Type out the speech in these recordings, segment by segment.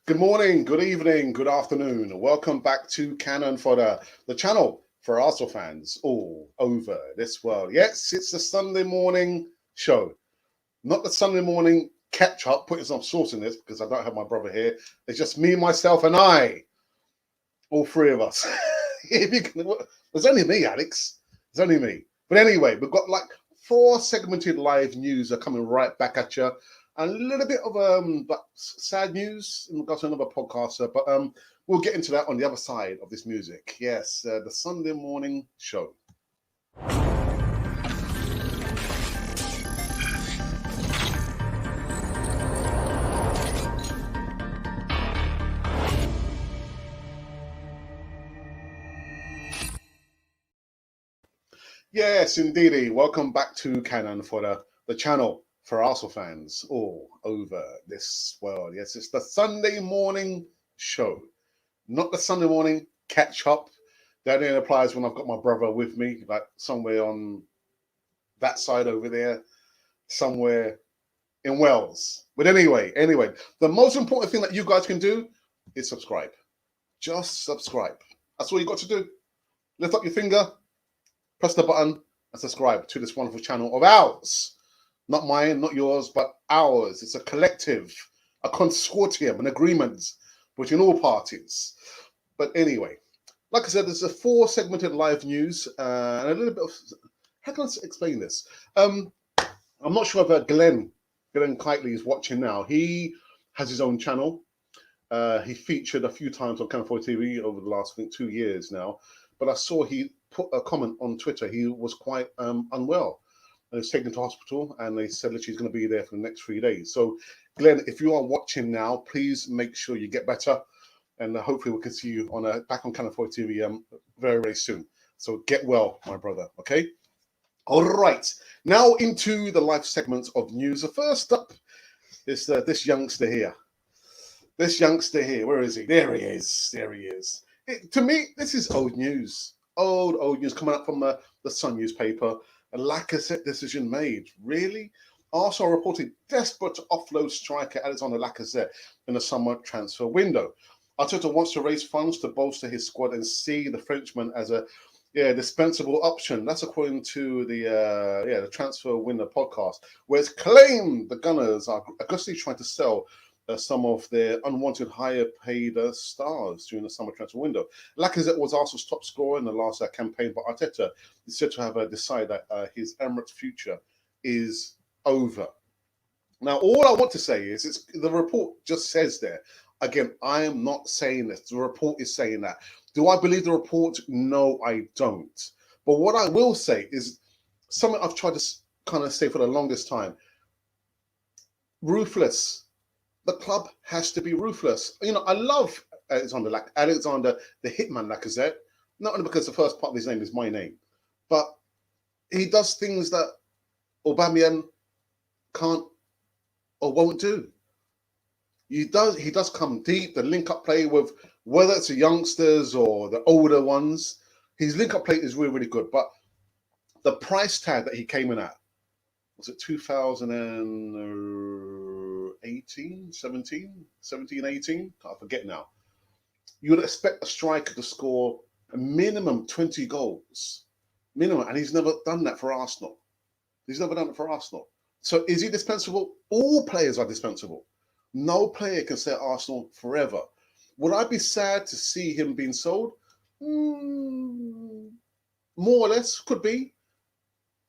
Good morning, good evening, good afternoon. Welcome back to Cannon Fodder, the channel for Arsenal fans all over this world. Yes, it's the Sunday morning show, not the Sunday morning catch up, putting some sauce in this because I don't have my brother here. It's just me, myself, and I, all three of us. There's only me, Alex. There's only me. But anyway, we've got like four segmented live news are coming right back at you. A little bit of sad news in regards to another podcaster, but we'll get into that on the other side of this music. Yes, the Sunday morning show. Yes, indeedy. Welcome back to Cannon for the channel for Arsenal fans all over this world. Yes, it's the Sunday morning show, not the Sunday morning catch up. That only applies when I've got my brother with me, like somewhere on that side over there, somewhere in Wales. But anyway, the most important thing that you guys can do is subscribe. Just subscribe. That's all you got to do. Lift up your finger, press the button, and subscribe to this wonderful channel of ours. Not mine, not yours, but ours. It's a collective, a consortium, an agreement between all parties. But anyway, like I said, there's a four segmented live news and a little bit of, how can I explain this? I'm not sure if Glenn Kitely is watching now. He has his own channel. He featured a few times on Canal TV over the last, I think, 2 years now. But I saw he put a comment on Twitter. He was quite unwell. And he was taken to hospital, and they said that he's going to be there for the next 3 days. So, Glenn, if you are watching now, please make sure you get better. And hopefully we can see you on back on Canal TV very, very soon. So get well, my brother, okay? All right, now into the live segments of news. The first up is this youngster here. This youngster here, where is he? There he is. There he is. To me, this is old news. Old news coming up from the Sun newspaper. A Lacazette decision made. Really? Arsenal reported desperate to offload striker Alexander Lacazette in the summer transfer window. Arteta wants to raise funds to bolster his squad and see the Frenchman as a dispensable option. That's according to the Transfer Window podcast, where it's claimed the Gunners are aggressively trying to sell some of their unwanted higher paid stars during the summer transfer window. Lacazette was Arsenal's top scorer in the last campaign, but Arteta is said to have decided that his Emirates future is over. Now, all I want to say is the report just says there. Again, I am not saying this. The report is saying that. Do I believe the report? No, I don't. But what I will say is something I've tried to kind of say for the longest time. Ruthless. The club has to be ruthless. You know, I love Alexander the Hitman Lacazette, not only because the first part of his name is my name, but he does things that Aubameyang can't or won't do. He does come deep. The link-up play with whether it's the youngsters or the older ones, his link-up play is really, really good. But the price tag that he came in at, was it 2018, 17, 18? I forget now. You would expect a striker to score a minimum 20 goals. Minimum. And he's never done that for Arsenal. So is he dispensable? All players are dispensable. No player can stay at Arsenal forever. Would I be sad to see him being sold? More or less, could be.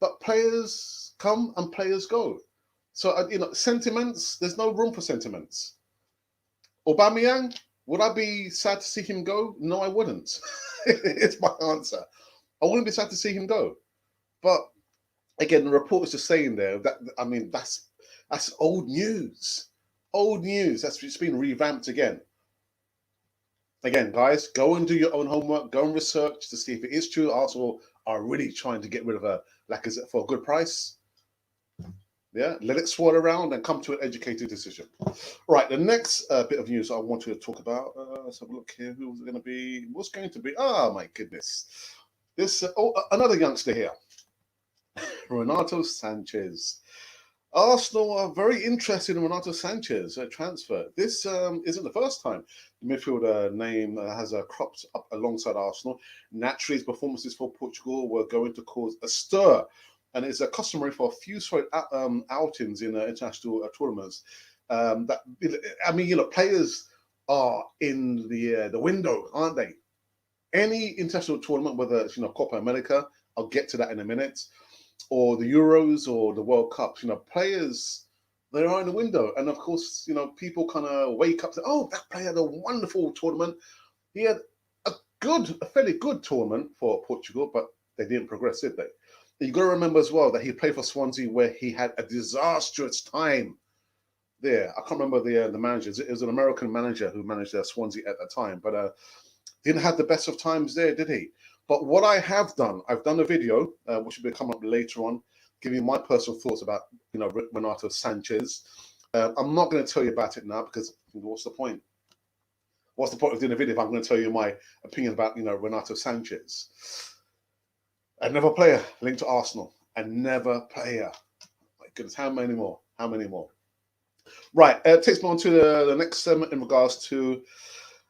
But players come and players go. So, sentiments, there's no room for sentiments. Aubameyang, would I be sad to see him go? No, I wouldn't. It's my answer. I wouldn't be sad to see him go. But again, the report is just saying there that, I mean, that's old news. Old news. That's just been revamped again. Again, guys, go and do your own homework. Go and research to see if it is true. Arsenal are really trying to get rid of Lacazette for a good price. Yeah, let it swirl around and come to an educated decision. Right, the next bit of news I want to talk about. Let's have a look here. Who was it going to be? What's going to be? Oh, my goodness. This another youngster here. Renato Sanchez. Arsenal are very interested in Renato Sanchez transfer. This isn't the first time the midfielder name has cropped up alongside Arsenal. Naturally, his performances for Portugal were going to cause a stir, and it's customary for a few outings in international tournaments. That I mean, players are in the window, aren't they? Any international tournament, whether it's Copa America, I'll get to that in a minute, or the Euros or the World Cups, players they are in the window, and of course, people kind of wake up and say, "Oh, that player had a wonderful tournament. He had a fairly good tournament for Portugal, but they didn't progress, did they?" You got to remember as well that he played for Swansea, where he had a disastrous time there. I can't remember the manager. It was an American manager who managed Swansea at the time, but didn't have the best of times there, did he? But what I have done, I've done a video, which will be coming up later on, giving you my personal thoughts about, Renato Sanchez. I'm not going to tell you about it now because what's the point? What's the point of doing a video if I'm going to tell you my opinion about, Renato Sanchez? Another player linked to Arsenal. Another player. My goodness, how many more? How many more? Right, it takes me on to the next segment in regards to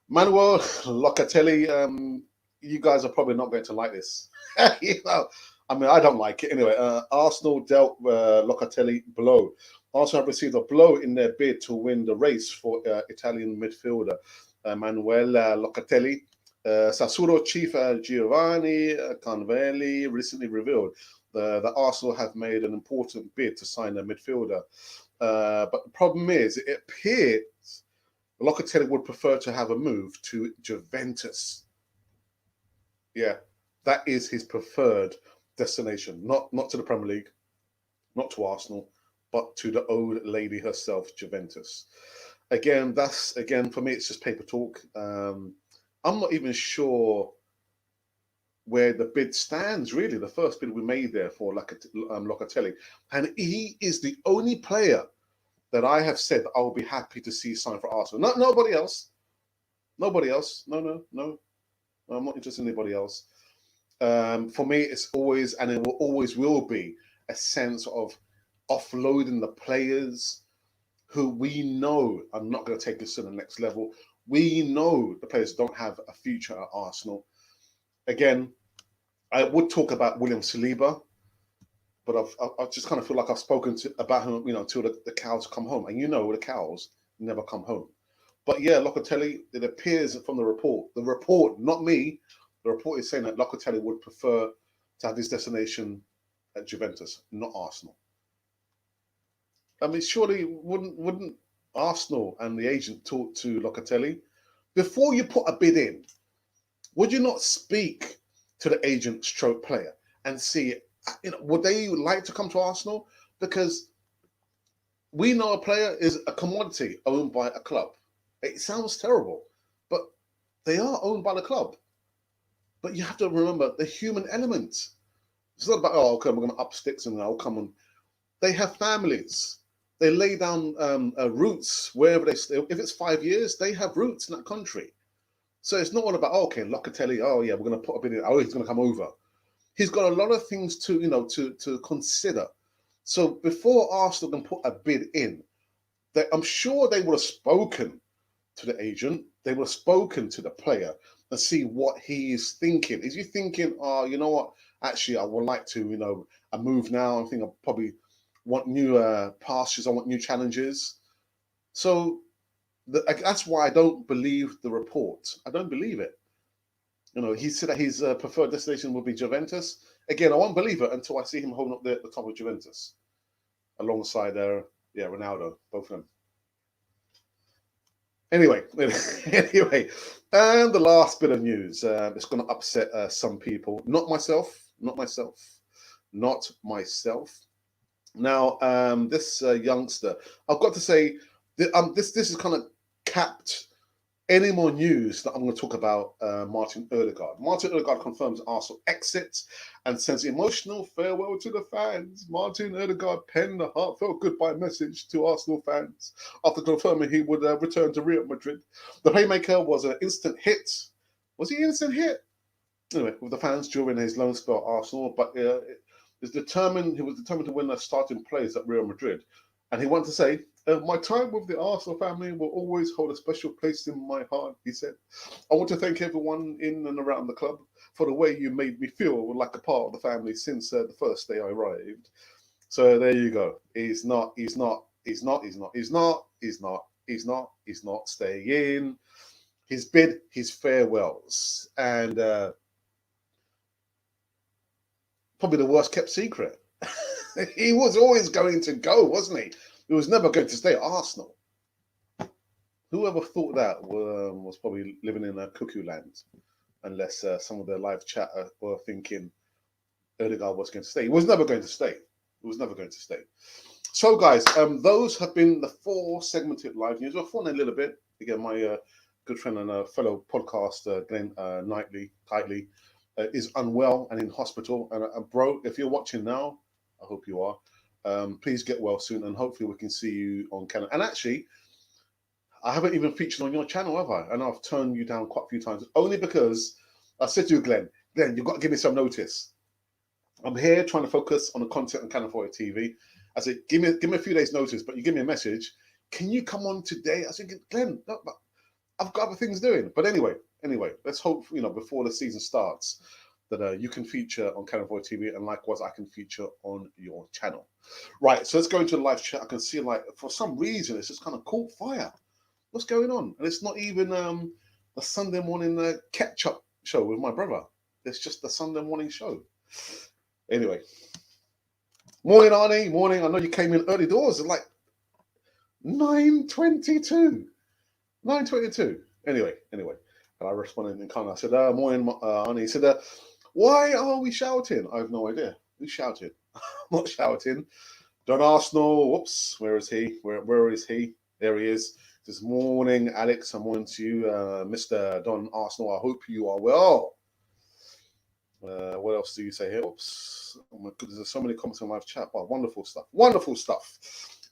Manuel Locatelli. You guys are probably not going to like this. I mean, I don't like it. Anyway, Arsenal dealt Locatelli blow. Arsenal have received a blow in their bid to win the race for Italian midfielder Manuel Locatelli. Sassuolo chief Giovanni Convelli recently revealed that Arsenal have made an important bid to sign a midfielder. But the problem is, it appears Locatelli would prefer to have a move to Juventus. Yeah, that is his preferred destination. Not to the Premier League, not to Arsenal, but to the old lady herself, Juventus. Again, for me, it's just paper talk. I'm not even sure where the bid stands, really. The first bid we made there for Locatelli. And he is the only player that I have said that I will be happy to see sign for Arsenal. Nobody else. Nobody else. No. I'm not interested in anybody else. For me, it's always, and it will always will be, a sense of offloading the players who we know are not going to take us to the next level. We know the players don't have a future at Arsenal. Again, I would talk about William Saliba, but I just kind of feel like I've spoken about him, until the cows come home. And the cows never come home. But yeah, Locatelli, it appears from the report, not me, the report is saying that Locatelli would prefer to have his destination at Juventus, not Arsenal. I mean, surely wouldn't Arsenal and the agent talk to Locatelli before you put a bid in? Would you not speak to the agent stroke player and see, would they like to come to Arsenal? Because we know a player is a commodity owned by a club. It sounds terrible, but they are owned by the club. But you have to remember the human element. It's not about, okay, we're going to up sticks and I'll come on. They have families. They lay down roots wherever they stay. If it's 5 years, they have roots in that country. So it's not all about, okay, Locatelli, oh yeah, we're going to put a bid in. Oh, he's going to come over. He's got a lot of things to consider. So before Arsenal can put a bid in, I'm sure they would have spoken to the agent. They would have spoken to the player and see what he is thinking. Is he thinking, oh, you know what? Actually, I would like to, I move now. I think I probably want new pastures. I want new challenges. So that's why I don't believe the report. I don't believe it. He said that his preferred destination would be Juventus. Again, I won't believe it until I see him holding up the top of Juventus alongside Ronaldo, both of them. Anyway, and the last bit of news. It's going to upset some people. Not myself. Now, this youngster, I've got to say, this is kind of capped any more news that I'm going to talk about Martin Odegaard. Martin Odegaard confirms Arsenal exit and sends emotional farewell to the fans. Martin Odegaard penned a heartfelt goodbye message to Arsenal fans after confirming he would return to Real Madrid. The playmaker was an instant hit. Was he an instant hit? Anyway, with the fans during his loan spell at Arsenal, but is determined. He was determined to win a starting place at Real Madrid, and he wanted to say, "My time with the Arsenal family will always hold a special place in my heart." He said, "I want to thank everyone in and around the club for the way you made me feel like a part of the family since the first day I arrived." So there you go. He's not. He's not. He's not. He's not. He's not. He's not. He's not. He's not staying in. He's bid his farewells, and probably the worst kept secret. He was always going to go, wasn't he? He was never going to stay at Arsenal. Whoever thought that was probably living in a cuckoo land, unless some of the live chat were thinking Odegaard was going to stay. He was never going to stay. He was never going to stay. So, guys, those have been the 4 segmented live news. I've fallen a little bit. Again, my good friend and fellow podcaster, Glenn Tightly, is unwell and in hospital. And bro, if you're watching now, I hope you are. Please get well soon, and hopefully we can see you on camera. And actually, I haven't even featured on your channel, have I? And I've turned you down quite a few times, only because I said to you, Glenn, you've got to give me some notice. I'm here trying to focus on the content on Canon 4 TV. I said, give me a few days' notice, but you give me a message. Can you come on today? I said, Glenn, no, I've got other things doing. But anyway, let's hope, before the season starts, that you can feature on Canon 4 TV, and likewise, I can feature on your channel. Right, so let's go into the live chat. I can see, for some reason, it's just kind of caught fire. What's going on? And it's not even the Sunday morning catch-up show with my brother. It's just the Sunday morning show. Anyway, morning, Arnie. Morning. I know you came in early doors at like 9:22. 9:22. Anyway. And I responded in kind. I said, morning, Arnie. He said, why are we shouting? I have no idea. Who's shouting? I'm not shouting. Don Arsenal. Whoops. Where is he? Where is he? There he is. This morning, Alex. I'm on to you, Mr. Don Arsenal. I hope you are well. What else do you say here? Oops. Oh my goodness, there's so many comments in live chat. Oh, wonderful stuff. Wonderful stuff.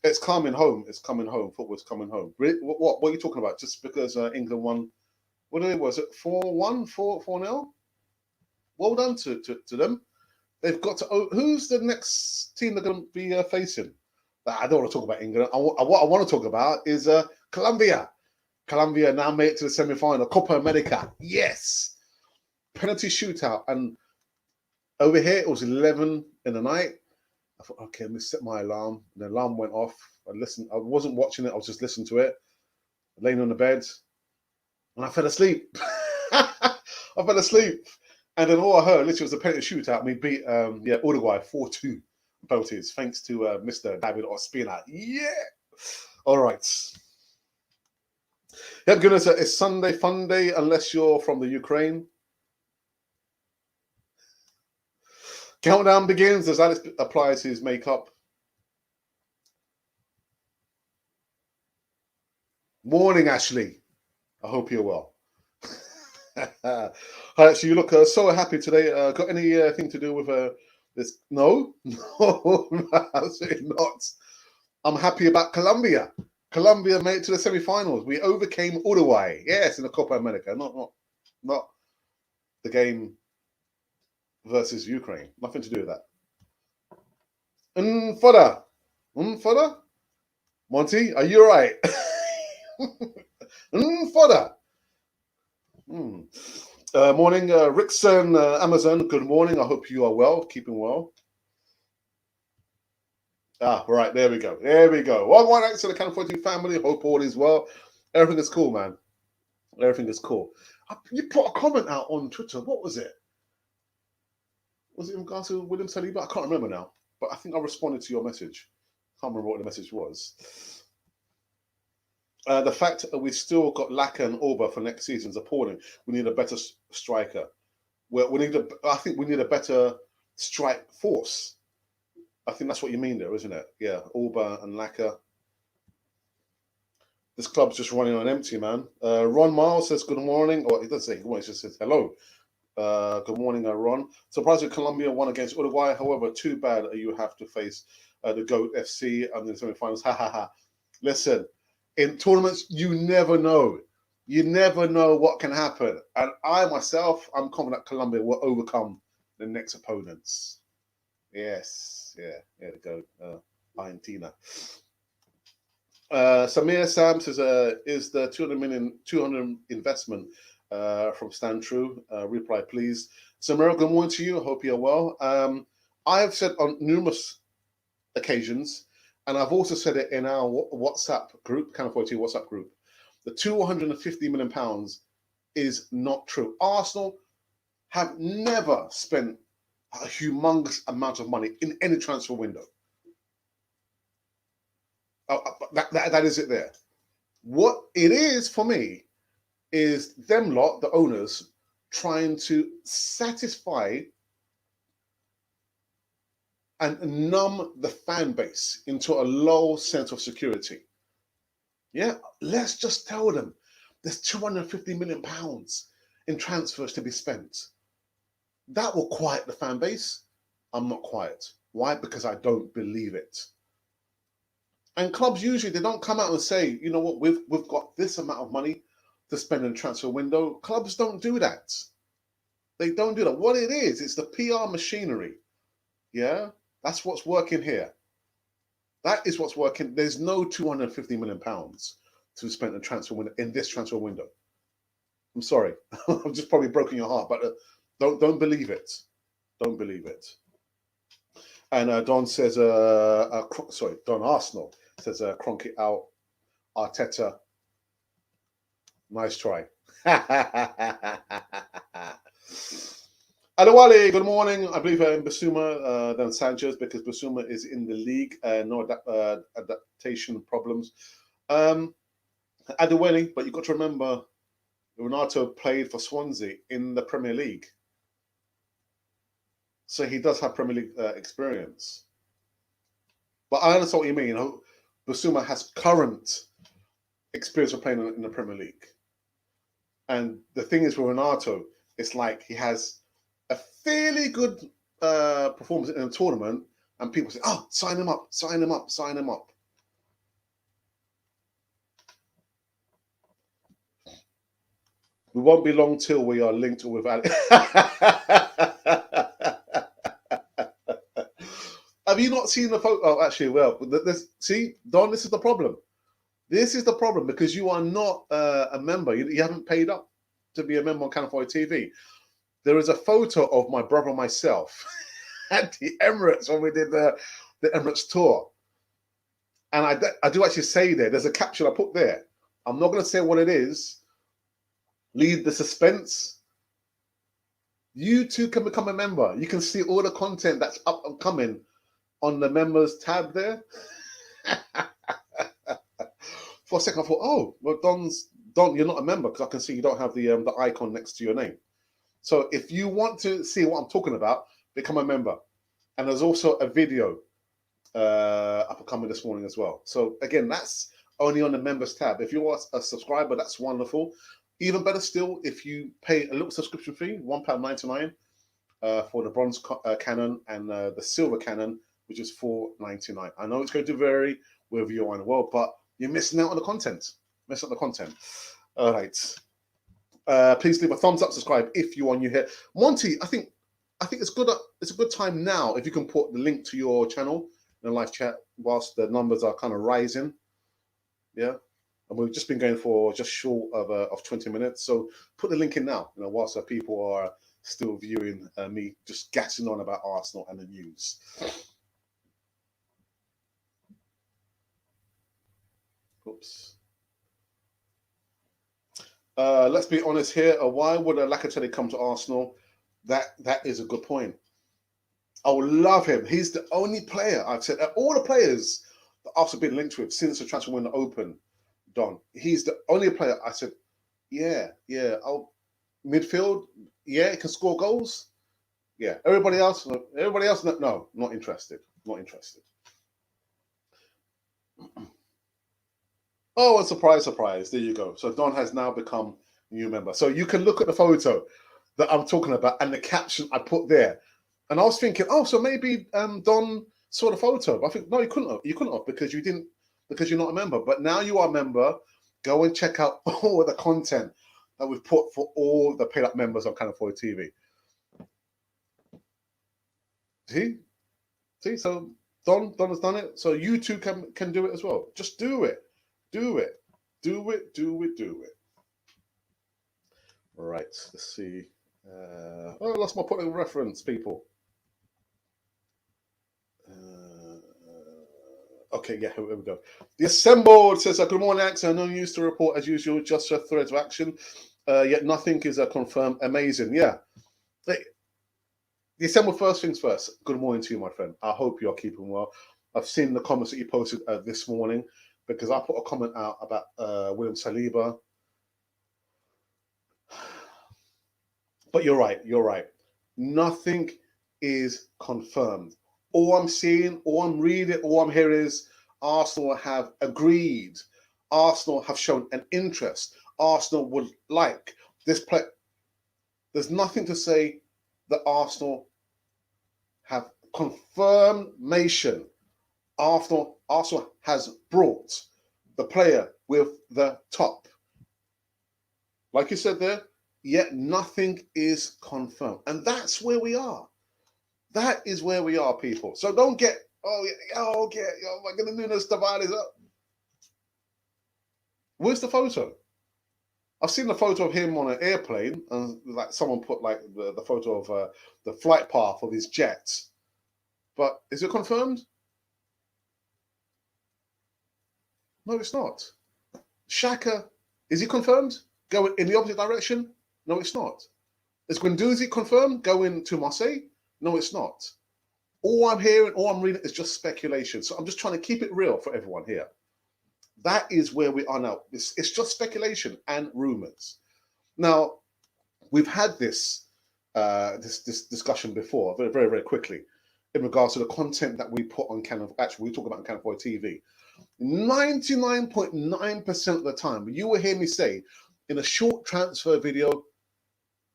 It's coming home. It's coming home. Football's coming home. What are you talking about? Just because England won, what was it? 4-1? 4-0? Well done to them. They've got to. Who's the next team they're going to be facing? I don't want to talk about England. What I want to talk about is Colombia. Colombia now made it to the semi-final. Copa America. Yes. Penalty shootout, and over here it was 11 in the night. I thought, okay, let me set my alarm. The alarm went off. I listened. I wasn't watching it. I was just listening to it, laying on the bed, and I fell asleep. I fell asleep, and then all I heard literally was a penalty shootout. We beat Uruguay 4-2 penalties, thanks to Mr. David Ospina. Yeah. All right. Yep, goodness, it's Sunday fun day unless you're from the Ukraine. Countdown begins as Alex applies his makeup. Morning, Ashley. I hope you're well. So you look so happy today. Got anything to do with this? No, no, absolutely not. I'm happy about Colombia. Colombia made it to the semi-finals. We overcame Uruguay. Yes, in the Copa America. Not the game versus Ukraine. Nothing to do with that. Fodder. Monty, are you all right? Fodder. Morning, Rickson, Amazon. Good morning. I hope you are well, keeping well. Right. There we go. One thanks to the Canon 4 TV family. Hope all is well. Everything is cool, man. Everything is cool. You put a comment out on Twitter. What was it? Was it in regards to William Saliba? I can't remember now, but I think I responded to your message. Can't remember what the message was. The fact that we still got Laka and Orba for next season is appalling. We need a better striker. I think we need a better strike force. I think that's what you mean there, isn't it? Yeah, Orba and Laka. This club's just running on empty, man. Ron Miles says good morning. Or he doesn't say good morning, he just says hello. Good morning, Ron. Surprisingly, Colombia won against Uruguay. However, too bad you have to face the GOAT FC and the semi-finals. Ha ha ha. Listen, in tournaments, you never know. You never know what can happen. And I'm confident Colombia will overcome the next opponents. Yes, yeah, there we go. Argentina. Samir Sam says, is the 200 investment from Stan True? Reply, please. Samira, good morning to you. I hope you're well. I have said on numerous occasions, and I've also said it in our WhatsApp group, Can Afford to WhatsApp group, the £250 million is not true. Arsenal have never spent a humongous amount of money in any transfer window. That is it there. What it is for me is them lot, the owners, trying to satisfy and numb the fan base into a low sense of security. Yeah, let's just tell them there's £250 million in transfers to be spent. That will quiet the fan base. I'm not quiet. Why? Because I don't believe it. And clubs usually they don't come out and say, you know what, we've got this amount of money to spend in the transfer window. Clubs don't do that. They don't do that. What it is, it's the PR machinery. Yeah, that's what's working here. That is what's working. There's no £250 million to be spent in transfer window in this transfer window. I'm sorry, I've just probably broken your heart, but don't believe it. Don't believe it. And Don says, sorry, Don Arsenal says, Kroenke out, Arteta, nice try. Adewale, good morning. I believe in Basuma than Sanchez because Basuma is in the league. No adaptation problems. Adewale, but you've got to remember, Renato played for Swansea in the Premier League. So he does have Premier League experience. But I understand what you mean. You know, Basuma has current experience of playing in the Premier League. And the thing is with Renato, it's like he has a fairly good performance in a tournament, and people say, "Oh, sign him up, sign him up, sign him up." We won't be long till we are linked with Alex. Have you not seen the photo? Oh, actually, well, see, Don, this is the problem. This is the problem because you are not a member. You haven't paid up to be a member on Canal 4 TV. There is a photo of my brother and myself at the Emirates when we did the Emirates tour. And I do actually say there's a caption I put there. I'm not going to say what it is. Leave the suspense. You too can become a member. You can see all the content that's up and coming on the members tab there. For a second, I thought, oh, well, Don, you're not a member because I can see you don't have the icon next to your name. So if you want to see what I'm talking about, become a member. And there's also a video up and coming this morning as well. So again, that's only on the members tab. If you're a subscriber, that's wonderful. Even better still, if you pay a little subscription fee, £1.99 for the bronze cannon and the silver cannon, which is £4.99. I know it's going to vary wherever you are in the world, but you're missing out on the content. Missing out on the content. All right. Please leave a thumbs up, subscribe if you are new here. Monty, I think it's good. It's a good time now if you can put the link to your channel in the live chat whilst the numbers are kind of rising. Yeah, and we've just been going for just short of 20 minutes. So put the link in now. You know, whilst the people are still viewing me just gassing on about Arsenal and the news. Oops. Let's be honest here. Why would a Lacazette come to Arsenal? That is a good point. I would love him. He's the only player I've said. All the players that I've been linked with since the transfer window opened, Don. He's the only player I said, yeah. Oh, midfield, yeah, he can score goals. Yeah. Everybody else, no, not interested. Not interested. Oh, and surprise, surprise. There you go. So Don has now become a new member. So you can look at the photo that I'm talking about and the caption I put there. And I was thinking, oh, so maybe Don saw the photo. I think no, you couldn't have. You couldn't have because you didn't, because you're not a member. But now you are a member. Go and check out all the content that we've put for all the paid up members on Canal 4 TV. See? See, so Don has done it. So you too can do it as well. Just do it. Do it. Do it. Do it. Do it. Right. Let's see. Oh, I lost my point of reference, people. Okay, yeah, here we go. The Assembled says, good morning, Axel. No news to report as usual, just a threads of action. Yet nothing is confirmed. Amazing. Yeah. The Assembled, first things first. Good morning to you, my friend. I hope you're keeping well. I've seen the comments that you posted this morning because I put a comment out about William Saliba. But you're right. You're right. Nothing is confirmed. All I'm seeing, all I'm reading, all I'm hearing is Arsenal have agreed. Arsenal have shown an interest. Arsenal would like this play. There's nothing to say that Arsenal have confirmation. Arsenal has brought the player with the top. Like you said there, yet nothing is confirmed. And that's where we are. That is where we are, people. So don't get, my goodness, Nunes Tavares up. Where's the photo? I've seen the photo of him on an airplane, and like someone put like the photo of the flight path of his jet. But is it confirmed? No, it's not. Xhaka, is he confirmed? Going in the opposite direction? No, it's not. Is Guendouzi confirmed going to Marseille? No, it's not. All I'm hearing, all I'm reading is just speculation. So I'm just trying to keep it real for everyone here. That is where we are now. It's just speculation and rumors. Now, we've had this discussion before, very, very, very quickly, in regards to the content that we put on Canon. Actually, we talk about Canon TV. 99.9% of the time, you will hear me say in a short transfer video,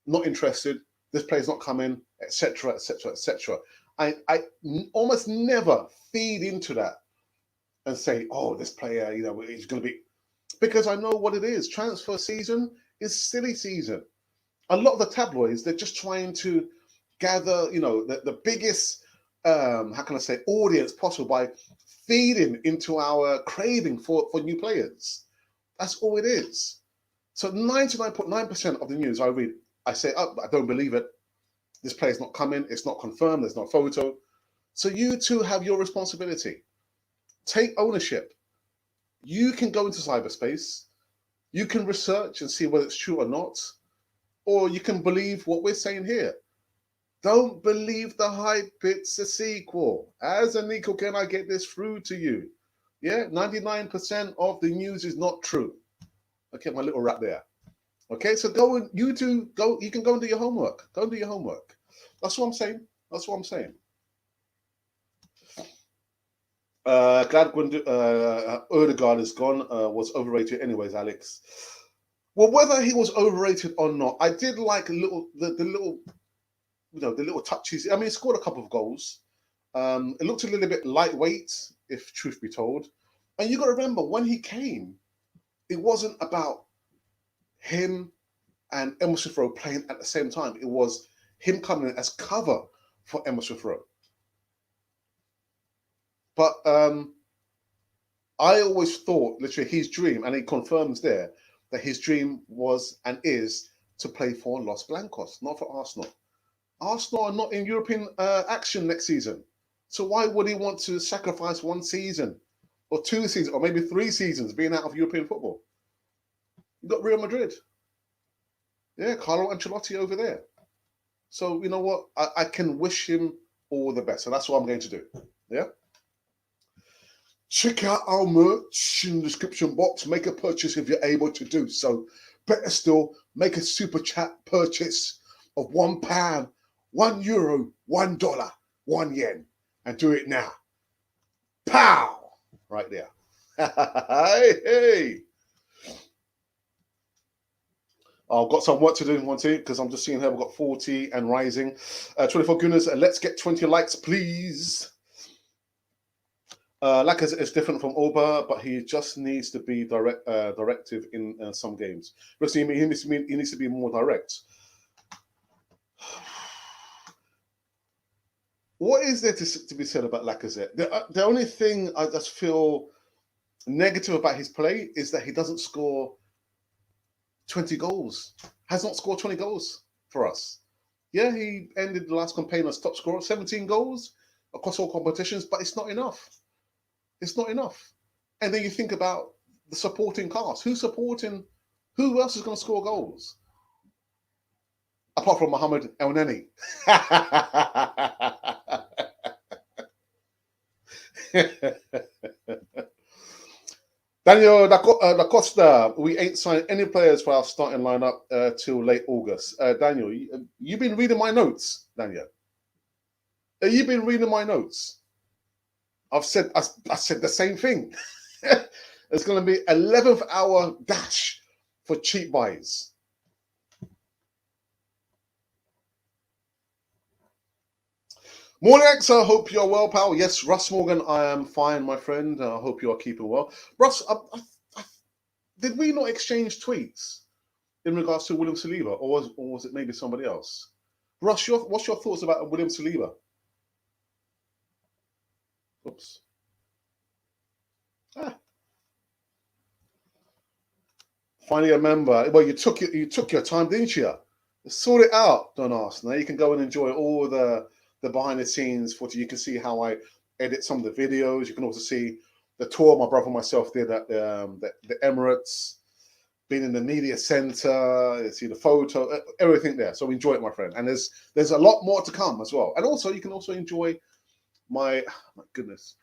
not interested, this player's not coming, etc., etc., etc. I almost never feed into that and say, oh, this player, he's going to be, because I know what it is. Transfer season is silly season. A lot of the tabloids, they're just trying to gather, the biggest, how can I say, audience possible by feeding into our craving for new players. That's all it is. So 99.9% of the news I read, I say, oh, I don't believe it. This player's not coming. It's not confirmed. There's no photo. So you too have your responsibility. Take ownership. You can go into cyberspace. You can research and see whether it's true or not. Or you can believe what we're saying here. Don't believe the hype. It's a sequel. As a Nico, can I get this through to you? Yeah, 99% of the news is not true. Okay, my little rap there. Okay, so go and you two go. You can go and do your homework. Go and do your homework. That's what I'm saying. That's what I'm saying. Glad Odegaard is gone. Was overrated, anyways, Alex. Well, whether he was overrated or not, I did like the little touches. I mean, he scored a couple of goals. It looked a little bit lightweight, if truth be told. And you got to remember, when he came, it wasn't about him and Emile Smith Rowe playing at the same time. It was him coming in as cover for Emile Smith Rowe. But I always thought, literally, his dream, and he confirms there, that his dream was and is to play for Los Blancos, not for Arsenal. Arsenal are not in European action next season. So why would he want to sacrifice one season or 2 seasons or maybe 3 seasons being out of European football? You've got Real Madrid. Yeah, Carlo Ancelotti over there. So you know what? I can wish him all the best. So that's what I'm going to do. Yeah. Check out our merch in the description box. Make a purchase if you're able to do so. Better still, make a super chat purchase of £1, €1, $1, £1, and do it now. Pow! Right there. Hey. I've got some work to do, Monty, because I'm just seeing here we've got 40 and rising. 24 goodness, let's get 20 likes, please. Lacazette is different from Oba, but he just needs to be directive in some games. He needs to be more direct. What is there to be said about Lacazette? The only thing I just feel negative about his play is that he doesn't score 20 goals. Has not scored 20 goals for us. Yeah, he ended the last campaign as top scorer, 17 goals across all competitions, but it's not enough. It's not enough. And then you think about the supporting cast. Who's supporting? Who else is going to score goals? Apart from Mohamed El Neni. Daniel Da Costa, we ain't signed any players for our starting lineup till late August. Daniel, you've been reading my notes, Daniel. You've been reading my notes. I said the same thing. It's going to be 11th hour dash for cheap buys. Morning, X. I hope you're well, pal. Yes, Russ Morgan, I am fine, my friend. I hope you are keeping well. Russ, did we not exchange tweets in regards to William Saliba, or was it maybe somebody else? Russ, what's your thoughts about William Saliba? Oops. Ah, finally a member. Well, you took your time, didn't you? Sort it out. Don't ask. Now you can go and enjoy all the behind the scenes footage. You can see how I edit some of the videos. You can also see the tour my brother and myself did at the Emirates, being in the media center. You see the photo, everything there. So enjoy it, my friend. And there's a lot more to come as well. And also you can also enjoy my goodness,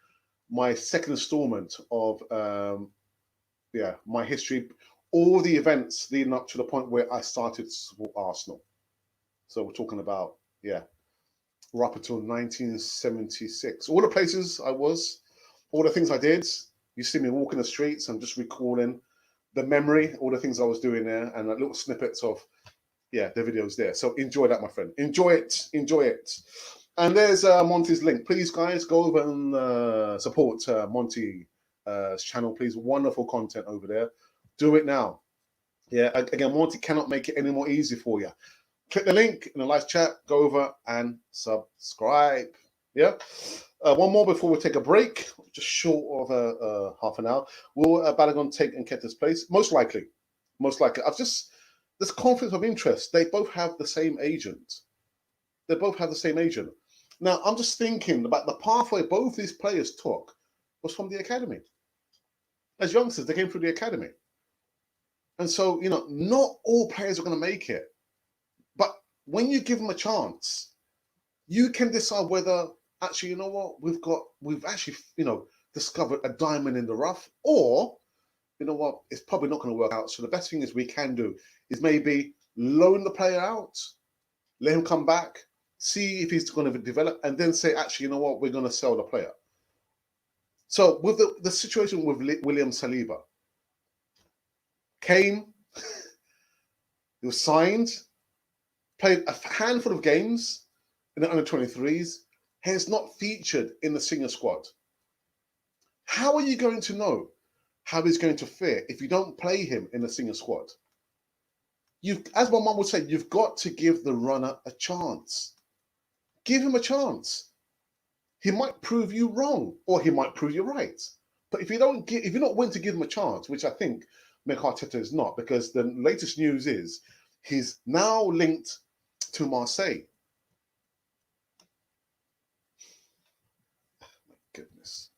my second installment of my history, all the events leading up to the point where I started to support Arsenal. So we're talking about, we're up until 1976. All the places I was, all the things I did. You see me walking the streets. I'm just recalling the memory, all the things I was doing there, and little snippets of, the videos there. So enjoy that, my friend. Enjoy it. Enjoy it. And there's Monty's link. Please, guys, go over and support Monty's channel, please. Wonderful content over there. Do it now. Yeah, again, Monty cannot make it any more easy for you. Click the link in the live chat, go over and subscribe. Yeah. One more before we take a break, just short of half an hour. Will Balogun take Nketiah's place? Most likely. Most likely. There's conflict of interest. They both have the same agent. They both have the same agent. Now, I'm just thinking about the pathway both these players took was from the academy. As youngsters, they came through the academy. And so, not all players are going to make it. But when you give them a chance, you can decide whether actually, you know what, we've actually, discovered a diamond in the rough, or you know what, it's probably not going to work out. So the best thing is we can do is maybe loan the player out, let him come back, see if he's going to develop, and then say, actually, you know what, we're going to sell the player. So with the situation with William Saliba, came, he was signed, played a handful of games in the under-23s, has not featured in the senior squad. How are you going to know how he's going to fare if you don't play him in the senior squad? As my mum would say, you've got to give the runner a chance. Give him a chance. He might prove you wrong, or he might prove you right. But if you're not willing to give him a chance, which I think Mikel Arteta is not, because the latest news is he's now linked to Marseille. Goodness.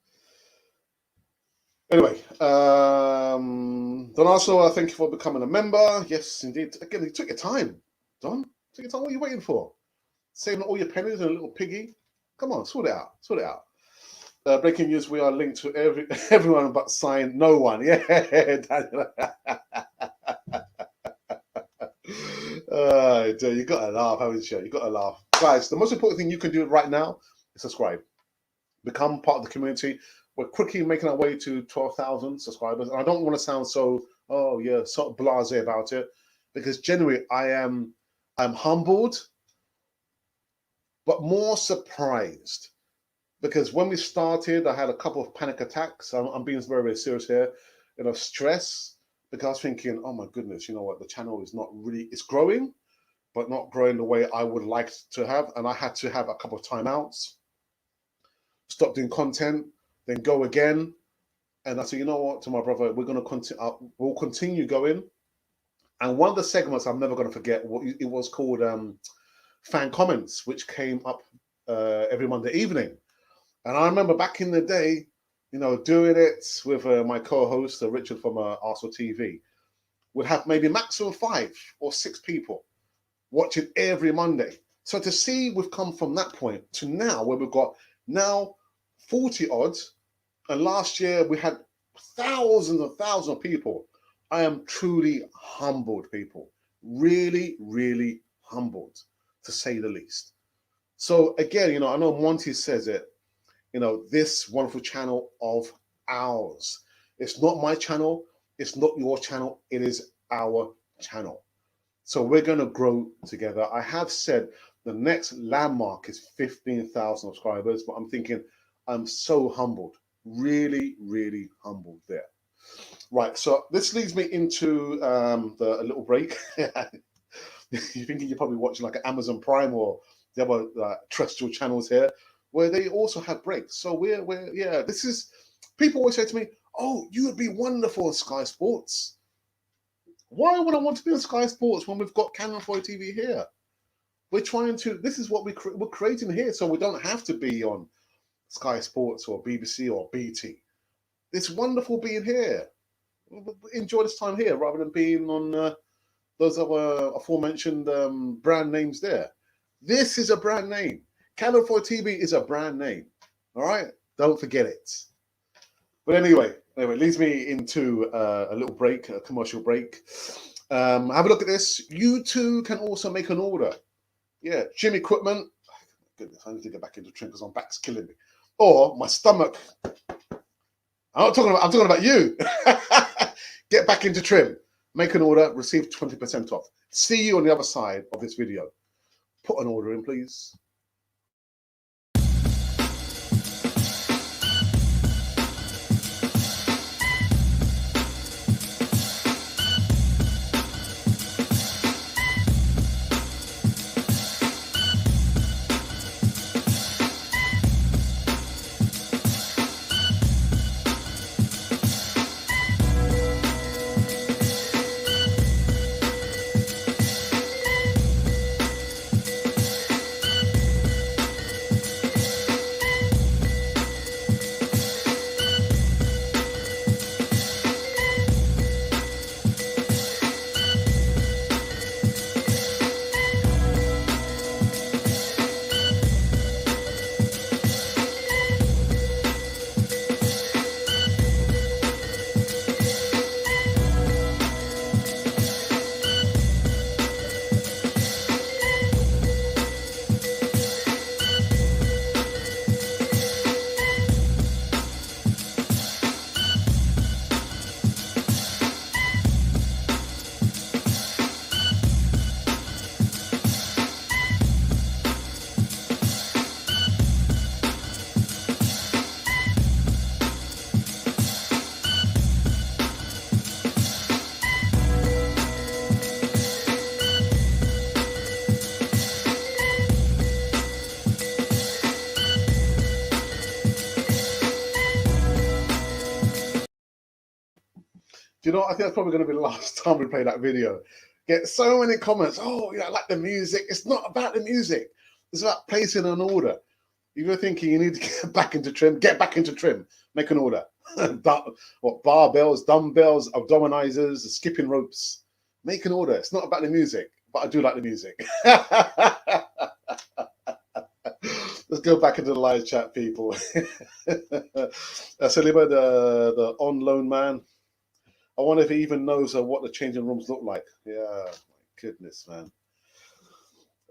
Anyway, Don Arsenal, thank you for becoming a member. Yes, indeed. Again, you took your time, Don. Take your time. What are you waiting for? Saving all your pennies in a little piggy. Come on, sort it out. Sort it out. Breaking news: we are linked to everyone but signed no one. Yeah, you got to laugh, haven't you? You got to laugh, guys. The most important thing you can do right now is subscribe. Become part of the community. We're quickly making our way to 12,000 subscribers, and I don't want to sound so sort of blasé about it, because generally I'm humbled, but more surprised, because when we started, I had a couple of panic attacks. I'm being very, very serious here. Stress, because I was thinking, oh my goodness, you know what? The channel is not really, it's growing, but not growing the way I would like to have. And I had to have a couple of timeouts. stop doing content, then go again. And I said, you know what, to my brother, we're going to continue. We'll continue going. And one of the segments I'm never going to forget, what it was called fan comments, which came up every Monday evening. And I remember back in the day, doing it with my co-host, Richard from Arsenal TV, would have maybe maximum 5 or 6 people watching every Monday. So to see we've come from that point to now, where we've got now 40 odds, and last year we had thousands and thousands of people. I am truly humbled, people. Really, really humbled, to say the least. So again, I know Monty says it, this wonderful channel of ours. It's not my channel. It's not your channel. It is our channel. So we're going to grow together. I have said the next landmark is 15,000 subscribers, but I'm thinking I'm so humbled, really, really humbled there. Right, so this leads me into a little break. You're thinking you're probably watching like an Amazon Prime or the other terrestrial channels here, where they also have breaks. So this is, people always say to me, oh, you would be wonderful on Sky Sports. Why would I want to be on Sky Sports when we've got Canon 4 TV here? We're trying to, this is what we're creating here, so we don't have to be on Sky Sports or BBC or BT. It's wonderful being here. Enjoy this time here rather than being on those other aforementioned brand names there. This is a brand name. Canon 4 TV is a brand name. All right? Don't forget it. But anyway, it leads me into a little break, a commercial break. Have a look at this. You too can also make an order. Yeah, gym equipment. Goodness, I need to get back into trim because my back's killing me. Or my stomach. I'm talking about you. Get back into trim. Make an order, receive 20% off. See you on the other side of this video. Put an order in, please. Do you know what? I think that's probably going to be the last time we play that video. Get so many comments. Oh, I like the music. It's not about the music. It's about placing an order. If you're thinking you need to get back into trim, get back into trim. Make an order. What, barbells, dumbbells, abdominizers, skipping ropes. Make an order. It's not about the music, but I do like the music. Let's go back into the live chat, people. So about the on loan man. I wonder if he even knows what the changing rooms look like. Yeah, my goodness, man.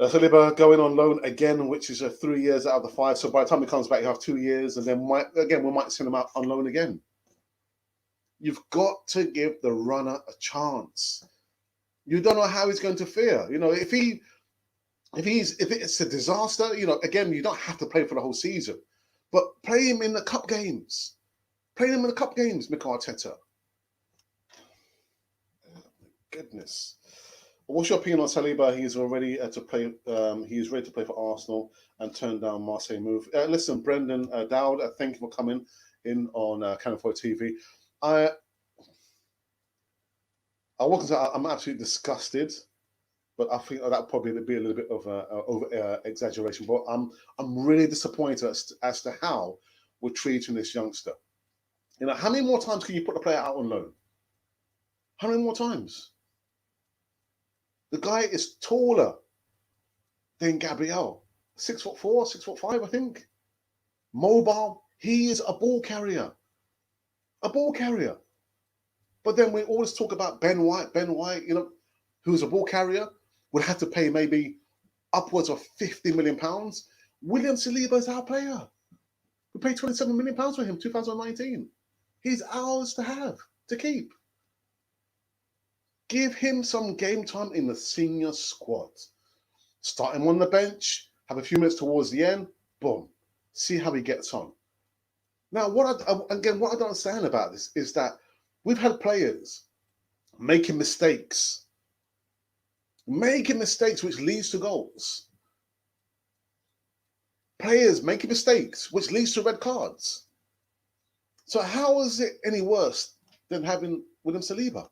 Saliba going on loan again, which is 3 years out of the 5. So by the time he comes back, you have 2 years, and then we might send him out on loan again. You've got to give the runner a chance. You don't know how he's going to fare. If it's a disaster, again, you don't have to play for the whole season, but play him in the cup games. Play him in the cup games, Mikel Arteta. Goodness. What's your opinion on Saliba? He's already to play. He's ready to play for Arsenal and turn down Marseille move. Listen, Brendan Dowd, thank you for coming in on Cannon for TV. I wasn't say I'm absolutely disgusted, but I think that probably be a little bit of over exaggeration. But I'm really disappointed as to how we're treating this youngster. You know, how many more times can you put the player out on loan? How many more times? The guy is taller than Gabriel. 6'4", 6'5", I think. Mobile. He is a ball carrier. A ball carrier. But then we always talk about Ben White, you know, who's a ball carrier, would have to pay maybe upwards of £50 million. William Saliba is our player. We paid £27 million for him 2019. He's ours to have, to keep. Give him some game time in the senior squad. Start him on the bench, have a few minutes towards the end, boom. See how he gets on. Now, what I don't understand about this is that we've had players making mistakes which leads to goals. Players making mistakes which leads to red cards. So how is it any worse than having William Saliba?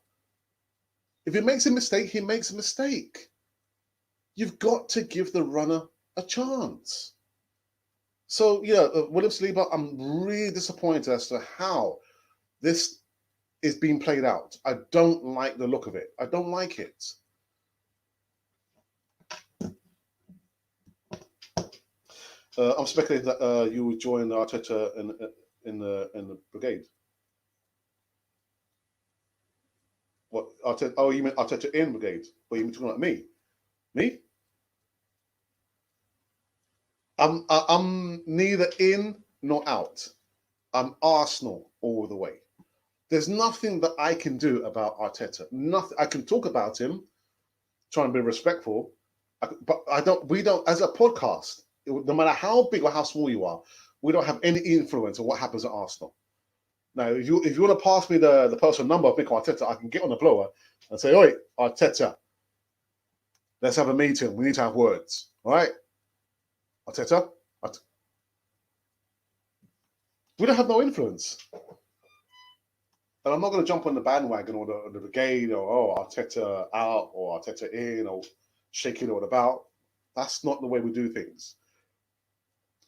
If he makes a mistake, he makes a mistake. You've got to give the runner a chance. So, yeah, William Saliba, I'm really disappointed as to how this is being played out. I don't like the look of it. I don't like it. I'm speculating that you would join Arteta in the brigade. What Arteta? Oh, you mean Arteta in brigade? What you mean talking about me? Me? I'm neither in nor out. I'm Arsenal all the way. There's nothing that I can do about Arteta. Nothing. I can talk about him, try and be respectful, but I don't. We don't. As a podcast, no matter how big or how small you are, we don't have any influence on what happens at Arsenal. Now, if you want to pass me the personal number of Mikel Arteta, I can get on the blower and say, "Oi, Arteta, let's have a meeting. We need to have words, all right?" Arteta, we don't have no influence. And I'm not going to jump on the bandwagon or the brigade or Arteta out or Arteta in or shaking it all about. That's not the way we do things.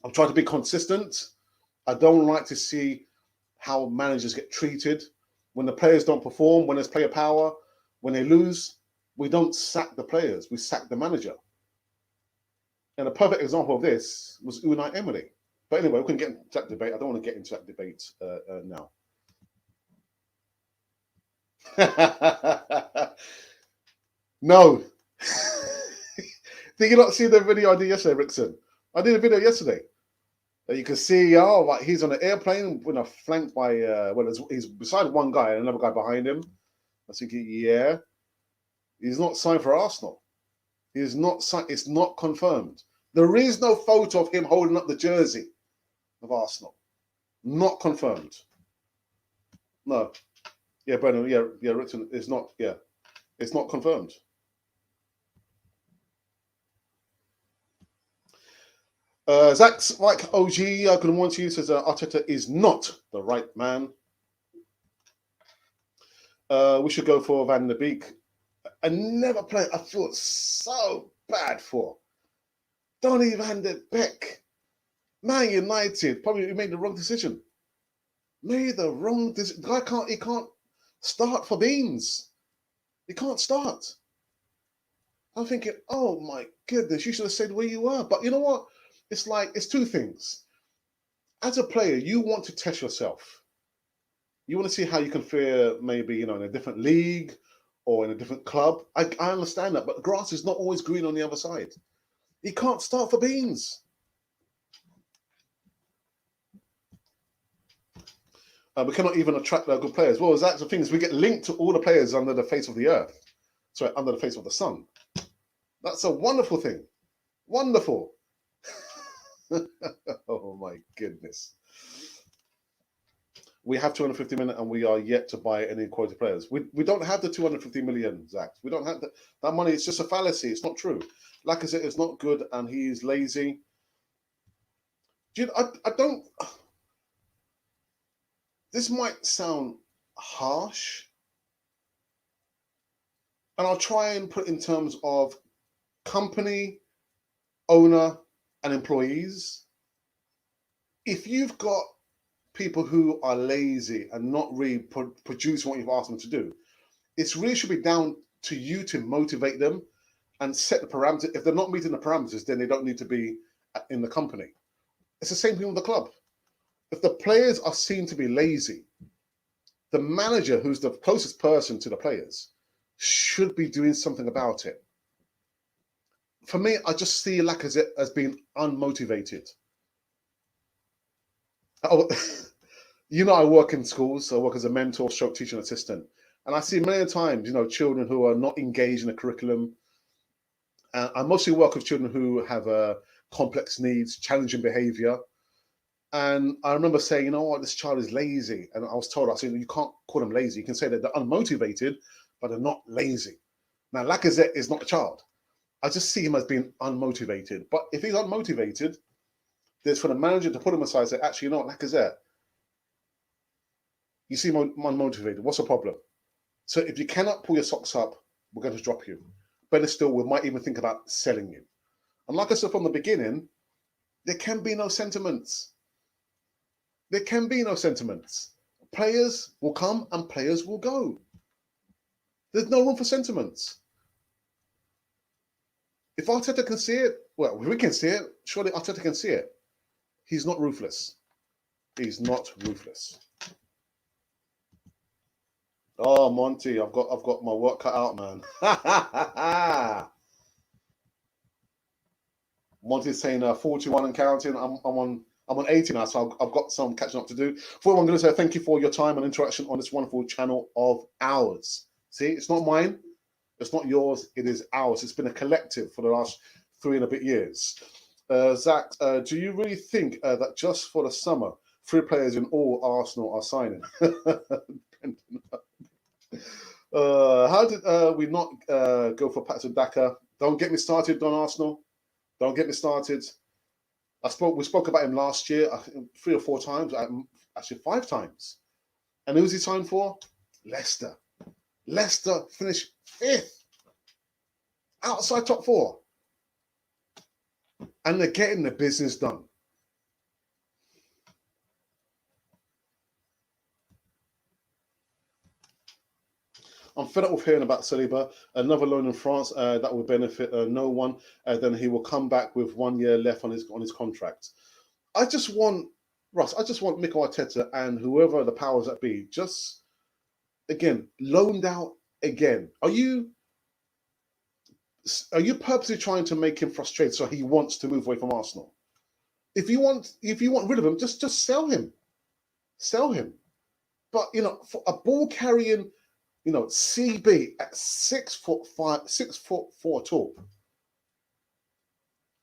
I'm trying to be consistent. I don't like to see how managers get treated. When the players don't perform, when there's player power, when they lose, we don't sack the players. We sack the manager. And a perfect example of this was Unai Emery. But anyway, we can get into that debate. I don't want to get into that debate now. No. Did you not see the video I did yesterday, Rickson? I did a video yesterday. You can see, like he's on an airplane, flanked by, he's beside one guy and another guy behind him. I was thinking, yeah, he's not signed for Arsenal. He's not signed. It's not confirmed. There is no photo of him holding up the jersey of Arsenal. Not confirmed. No. Yeah, Brennan. Yeah, Rickson. It's not. Yeah, it's not confirmed. Zach's like OG. I can warn you, says Arteta is not the right man. We should go for Van der Beek. Another player I feel so bad for. Donny Van der Beek. Man United probably made the wrong decision. Made the wrong decision. The guy he can't start for beans. He can't start. I'm thinking, oh my goodness, you should have stayed where you were. But you know what? It's like, it's two things. As a player, you want to test yourself. You want to see how you can fare maybe, in a different league or in a different club. I understand that, but the grass is not always green on the other side. He can't start for beans. We cannot even attract good players. Well, that's the thing is we get linked to all the players under the face of the earth. Sorry, under the face of the sun. That's a wonderful thing. Wonderful. Oh my goodness. We have 250 million and we are yet to buy any quality players. We don't have the 250 million, Zach. We don't have that money. It's just a fallacy. It's not true. Like I said, it's not good and he's lazy. Dude, I don't. This might sound harsh, and I'll try and put it in terms of company, owner, and employees. If you've got people who are lazy and not really producing what you've asked them to do, it really should be down to you to motivate them and set the parameters. If they're not meeting the parameters, then they don't need to be in the company. It's the same thing with the club. If the players are seen to be lazy, the manager, who's the closest person to the players, should be doing something about it. For me, I just see Lacazette as being unmotivated. Oh, you know, I work in schools, so I work as a mentor, stroke teaching assistant, and I see many times, children who are not engaged in the curriculum. I mostly work with children who have complex needs, challenging behavior. And I remember saying, you know what, this child is lazy. And I was told, I said, you can't call them lazy. You can say that they're unmotivated, but they're not lazy. Now, Lacazette is not a child. I just see him as being unmotivated. But if he's unmotivated, there's for the manager to put him aside and say, actually, you know what, Lacazette, you seem unmotivated. What's the problem? So if you cannot pull your socks up, we're going to drop you. Better still, we might even think about selling you. And like I said from the beginning, there can be no sentiments. There can be no sentiments. Players will come and players will go. There's no room for sentiments. If Arteta can see it, well, we can see it. Surely Arteta can see it. He's not ruthless. He's not ruthless. Oh, Monty, I've got my work cut out, man. Monty's saying 41 and counting. I'm on 80 now, so I've got some catching up to do. For I'm going to say thank you for your time and interaction on this wonderful channel of ours. See, it's not mine, it's not yours, it is ours. It's been a collective for the last 3 and a bit years. Zach, do you really think that just for the summer, 3 players in all Arsenal are signing? How did we not go for Patson Daka? Don't get me started on Arsenal. Don't get me started. We spoke about him last year, I think 3 or 4 times, actually 5 times. And who's he signed for? Leicester. Leicester finished 5th, outside top 4. And they're getting the business done. I'm fed up with hearing about Saliba, another loan in France that will benefit no one. Then he will come back with 1 year left on his contract. I just want Mikel Arteta and whoever the powers that be, just again loaned out again. Are you purposely trying to make him frustrated so he wants to move away from Arsenal? If you want rid of him, just sell him, But for a ball carrying, CB at 6'5", 6'4" tall,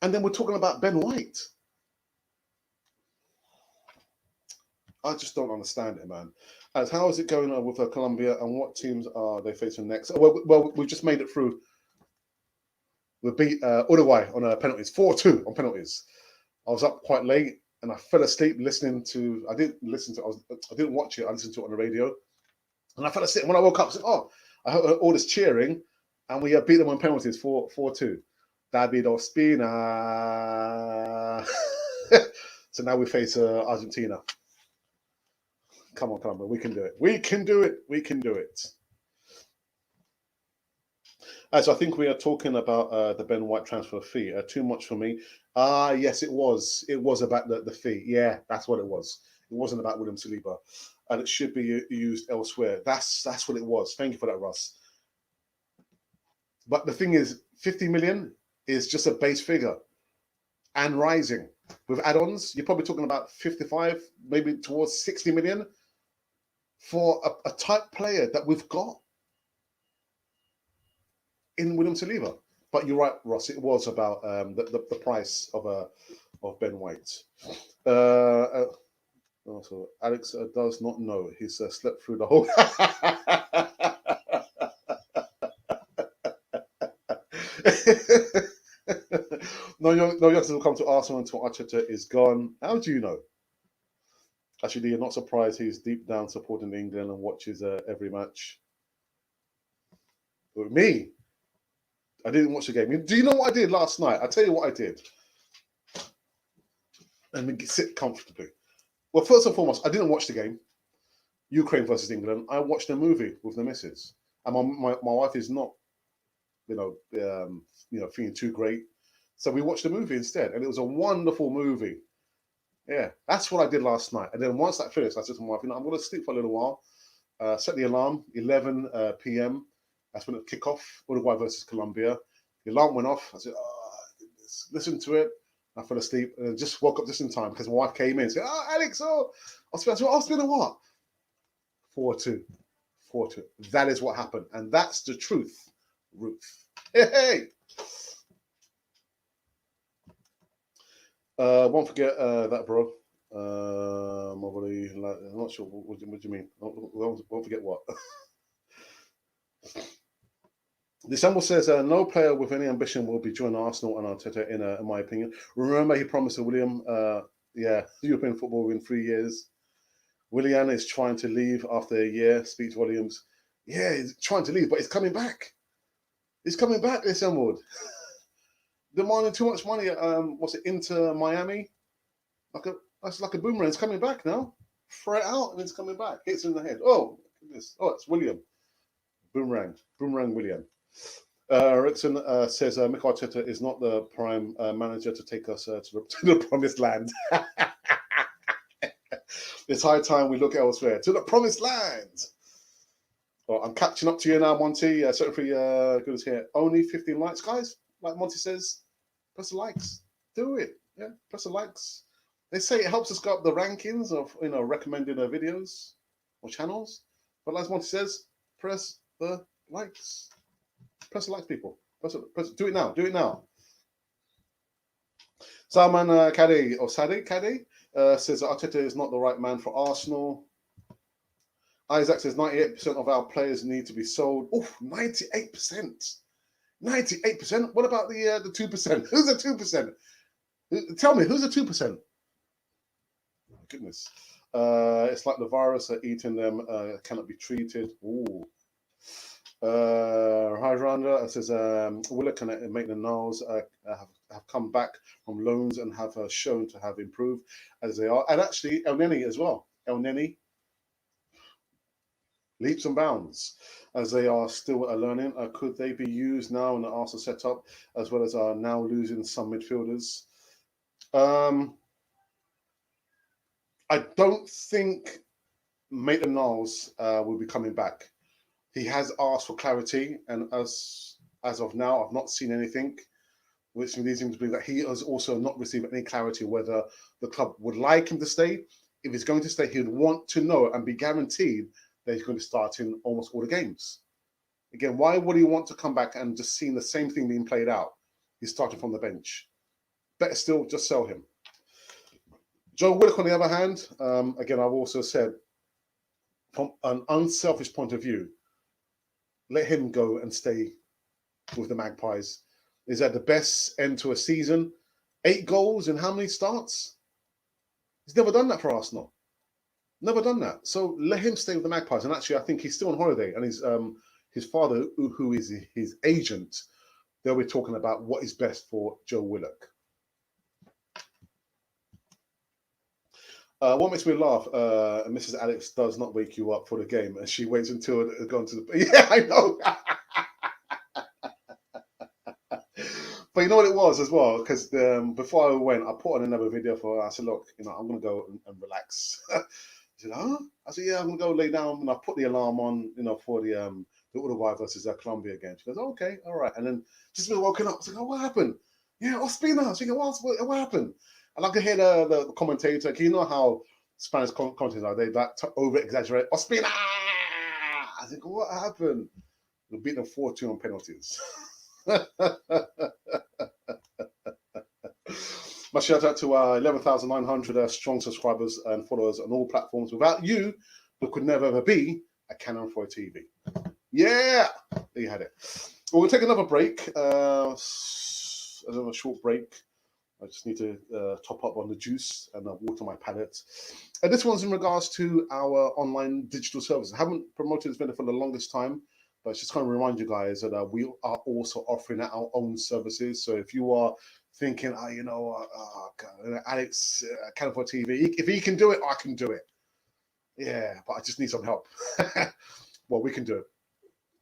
and then we're talking about Ben White. I just don't understand it, man. As how is it going on with Colombia, and what teams are they facing next? Well, we've just made it through. We beat Uruguay on penalties, 4-2 on penalties. I was up quite late and I fell asleep listening to. I didn't watch it. I listened to it on the radio, and I fell asleep. And when I woke up, I said, "Oh, I heard all this cheering, and we beat them on penalties, 4-2. David Ospina." So now we face Argentina. Come on, we can do it. We can do it. So I think we are talking about the Ben White transfer fee. Too much for me. Yes, it was. It was about the fee. Yeah, that's what it was. It wasn't about William Saliba, and it should be used elsewhere. That's what it was. Thank you for that, Russ. But the thing is, 50 million is just a base figure, and rising. With add-ons, you're probably talking about 55, maybe towards 60 million for a type player that we've got in William Saliba. But you're right, Ross. It was about the price of Ben White. Also, Alex does not know. He's slept through the whole. No youngsters will come to Arsenal until Arteta is gone. How do you know? Actually, you're not surprised he's deep down supporting England and watches every match. With me, I didn't watch the game. Do you know what I did last night? I'll tell you what I did. Let me sit comfortably. Well, first and foremost, I didn't watch the game. Ukraine versus England. I watched a movie with the missus, and my wife is not, feeling too great, so we watched the movie instead, and it was a wonderful movie. Yeah, that's what I did last night. And then once that finished, I said to my wife, I'm going to sleep for a little while. Set the alarm, 11 p.m. That's when it kick off. Uruguay versus Colombia. The alarm went off. I said, oh, goodness. Listen to it. I fell asleep and just woke up just in time because my wife came in and said, oh, Alex, I'll spend a what? 4-2. 4-2. That is what happened. And that's the truth, Ruth. Hey! Won't forget that, bro. I'm not sure. What do you mean? Won't forget what? December says no player with any ambition will be joining Arsenal and Arteta, in my opinion. Remember, he promised to William, European football in 3 years. Willian is trying to leave after a year. Speaks volumes. Yeah, he's trying to leave, but he's coming back. He's coming back, this Emerald. Demanding too much money. What's it, Inter Miami? That's like a boomerang. It's coming back now. Throw it out and it's coming back. Hits in the head. Oh, goodness. Oh, it's William. Boomerang. Boomerang William. Rickson says Mikel Arteta is not the prime manager to take us to the promised land. It's high time we look elsewhere. To the promised land. Well, I'm catching up to you now, Monty. Secretary good as here. Only 15 likes, guys. Like Monty says, press the likes. Do it. Yeah, press the likes. They say it helps us go up the rankings of recommended videos or channels. But as Monty says, press the likes. Press the likes, people. Do it now. Do it now. Salman Kadhi or Sadi Kadhi says that Arteta is not the right man for Arsenal. Isaac says 98% of our players need to be sold. Oh, 98%. 98%. What about the 2%? Who's the 2%? Tell me, who's the 2%? Oh, goodness. It's like the virus eating them cannot be treated. Ooh. Hydranda says Willer can make the Niles have come back from loans and have shown to have improved as they are. And actually, El Neni as well. El Neni, leaps and bounds as they are still learning. Could they be used now in the Arsenal setup as well as are now losing some midfielders? I don't think Maitland Niles will be coming back. He has asked for clarity, and as of now, I've not seen anything, which leads him to believe that he has also not received any clarity whether the club would like him to stay. If he's going to stay, he'd want to know and be guaranteed that he's going to start in almost all the games. Again, why would he want to come back and just seeing the same thing being played out? He's starting from the bench. Better still, just sell him. Joe Willock, on the other hand, again, I've also said, from an unselfish point of view, let him go and stay with the Magpies. Is that the best end to a season? 8 goals in how many starts? He's never done that for Arsenal. Never done that. So let him stay with the Magpies. And actually, I think he's still on holiday. And his father, who is his agent, they'll be talking about what is best for Joe Willock. What makes me laugh, Mrs. Alex does not wake you up for the game, and she waits until it's gone to the... Yeah, I know. But you know what it was as well? Because before I went, I put on another video for her. I said, look, I'm going to go and relax. She said, huh? I said, yeah, I'm going to go lay down. And I put the alarm on, for the Uruguay versus Colombia game. She goes, oh, okay, all right. And then just been woken up. I was like, oh, what happened? Yeah, Ospina. She goes, what happened? And I could hear the commentator. You know how Spanish commentators are? They like to over-exaggerate. Ospina! I think, what happened? We beat them 4-2 on penalties. My shout out to our 11,900 strong subscribers and followers on all platforms. Without you, there could never ever be a Canon 4 TV. Yeah, there you had it. We're going to take another break, another short break. I just need to top up on the juice and water my palate. And this one's in regards to our online digital services. I haven't promoted this video for the longest time, but it's just kind of remind you guys that we are also offering our own services. So if you are thinking, Alex Canon 4 TV, if he can do it, I can do it. Yeah, but I just need some help. Well, we can do it.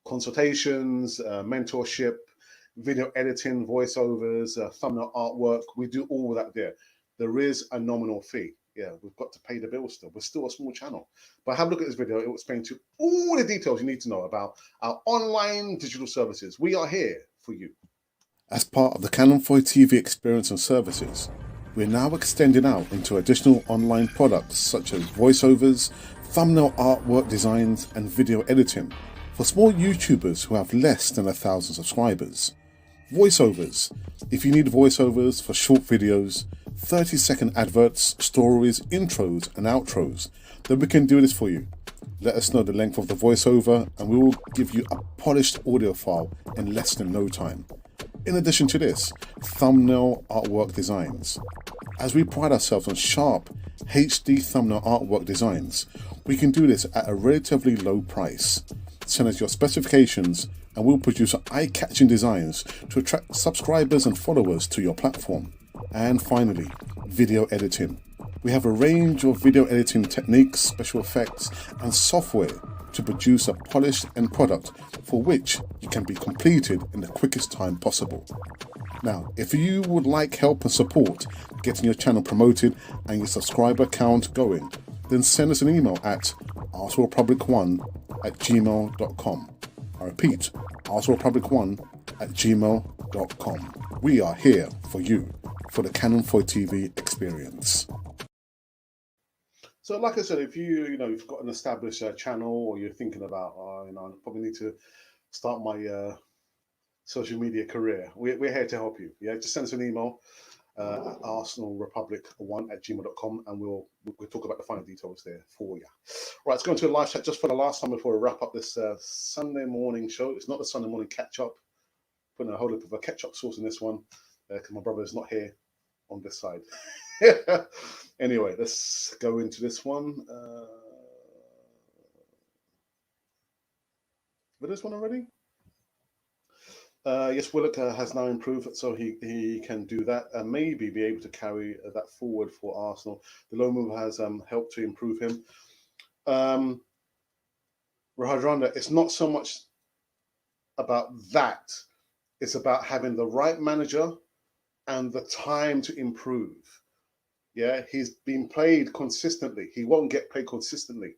Consultations, mentorship, video editing, voiceovers, thumbnail artwork. We do all that there. There is a nominal fee. Yeah, we've got to pay the bill still. We're still a small channel. But have a look at this video. It will explain to you all the details you need to know about our online digital services. We are here for you. As part of the Canon 4 TV experience and services, we're now extending out into additional online products such as voiceovers, thumbnail artwork designs, and video editing for small YouTubers who have less than 1,000 subscribers. Voiceovers. If you need voiceovers for short videos, 30-second adverts, stories, intros, and outros, then we can do this for you. Let us know the length of the voiceover and we will give you a polished audio file in less than no time. In addition to this, thumbnail artwork designs. As we pride ourselves on sharp HD thumbnail artwork designs, we can do this at a relatively low price. Send us your specifications and we'll produce eye-catching designs to attract subscribers and followers to your platform. And finally, video editing. We have a range of video editing techniques, special effects, and software to produce a polished end product for which you can be completed in the quickest time possible. Now, if you would like help and support getting your channel promoted and your subscriber count going, then send us an email at arserepublic1@gmail.com. I repeat, arserepublic1@gmail.com. We are here for you, for the Canon 4 TV experience. So, like I said, if you've got an established channel, or you're thinking about, I probably need to start my social media career, we're here to help you. Yeah, just send us an email at arsenalrepublic1@gmail.com, and we'll talk about the finer details there for you. Right, let's go into a live chat just for the last time before we wrap up this Sunday morning show. It's not the Sunday morning catch up. Putting a whole heap of a ketchup sauce in this one because my brother is not here on this side. Anyway, let's go into this one. With this one already? Yes, Willock has now improved, so he can do that and maybe be able to carry that forward for Arsenal. The low move has helped to improve him. Rahadranda, it's not so much about that. It's about having the right manager and the time to improve. Yeah, he's been played consistently. He won't get played consistently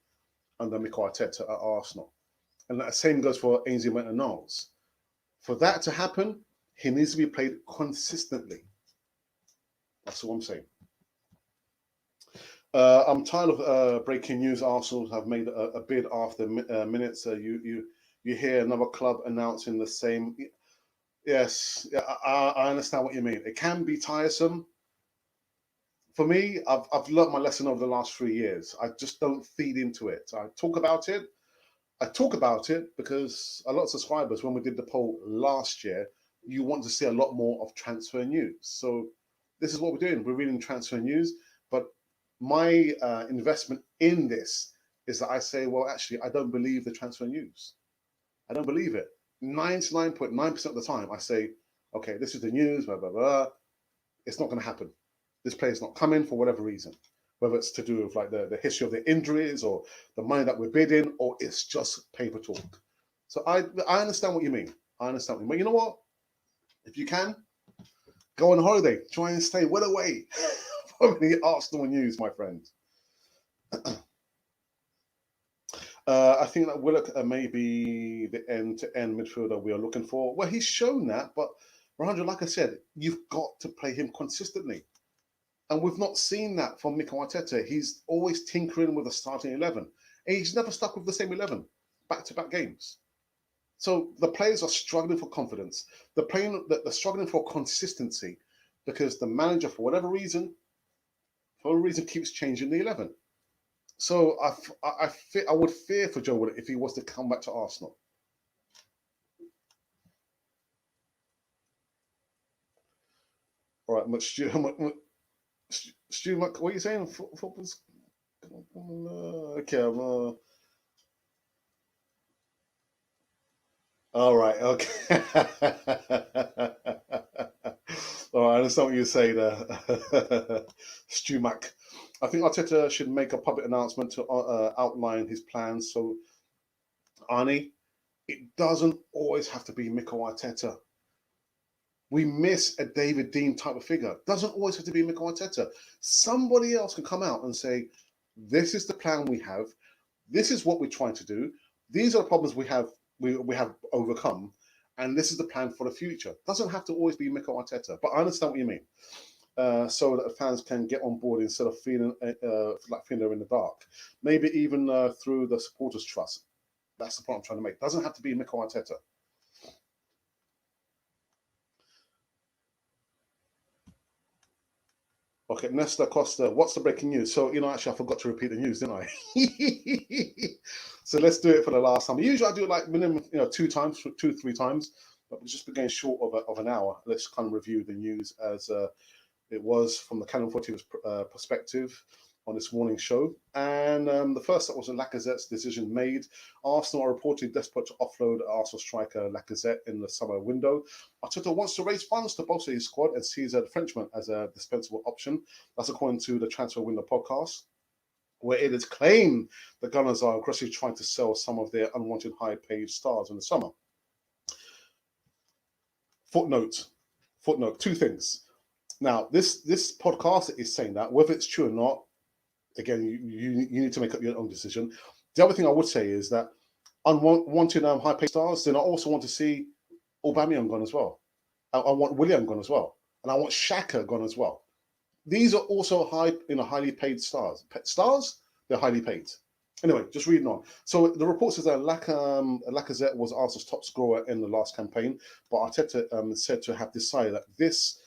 under Mikel Arteta at Arsenal. And the same goes for Ainsley Maitland-Niles. For that to happen, he needs to be played consistently. That's all I'm saying. I'm tired of breaking news. Arsenal have made a bid after minutes. You hear another club announcing the same. Yes, I understand what you mean. It can be tiresome. For me, I've learned my lesson over the last 3 years. I just don't feed into it. I talk about it because a lot of subscribers, when we did the poll last year, you want to see a lot more of transfer news. So this is what we're doing. We're reading transfer news. But my investment in this is that I say, well, actually, I don't believe the transfer news. I don't believe it. 99.9% of the time, I say, okay, this is the news, blah, blah, blah. It's not going to happen. This player's not coming for whatever reason, whether it's to do with like the history of the injuries or the money that we're bidding, or it's just paper talk. So I understand what you mean. I understand what you mean. But you know what? If you can, go on holiday. Try and stay well away from the Arsenal news, my friend. I think that Willock may be the end-to-end midfielder we are looking for. Well, he's shown that, but Rahandra, like I said, you've got to play him consistently. And we've not seen that from Mikel Arteta. He's always tinkering with a starting 11. And he's never stuck with the same 11 back-to-back games. So the players are struggling for confidence. They're struggling for consistency. because the manager, for whatever reason, keeps changing the 11. So I would fear for Joe Willock if he was to come back to Arsenal. All right, much Stu, Stu, what are you saying? Football's okay. All right, okay. All right, I understand what you're saying there, Stu Mac. I think Arteta should make a public announcement to outline his plans. So, Arnie, it doesn't always have to be Mikel Arteta. We miss a David Dean type of figure. Doesn't always have to be Mikel Arteta. Somebody else can come out and say, "This is the plan we have. This is what we're trying to do. These are the problems we have overcome, and this is the plan for the future." Doesn't have to always be Mikel Arteta, but I understand what you mean. So that the fans can get on board instead of feeling like feeling they're in the dark. Maybe even through the supporters trust. That's the point I'm trying to make. Doesn't have to be Mikel Arteta. Okay, Nesta Costa, what's the breaking news? So, actually, I forgot to repeat the news, didn't I? So let's do it for the last time. Usually I do it like minimum, 3 times, but we've just been getting short of an hour. Let's kind of review the news as it was from the Canon 40 perspective on this morning's show. And the first up was a Lacazette's decision made. Arsenal are reportedly desperate to offload Arsenal striker Lacazette in the summer window. Arteta wants to raise funds to bolster his squad and sees the Frenchman as a dispensable option. That's according to the Transfer Window podcast, where it is claimed the Gunners are aggressively trying to sell some of their unwanted high-paid stars in the summer. Footnote, 2 things. Now, this podcast is saying that, whether it's true or not, again, you need to make up your own decision. The other thing I would say is that unwanted high-paid stars, then I also want to see Aubameyang gone as well. I want Willian gone as well. And I want Xhaka gone as well. These are also highly paid stars. Stars, they're highly paid. Anyway, just reading on. So the report says that Lacazette was Arsenal's top scorer in the last campaign, but Arteta said to have decided that this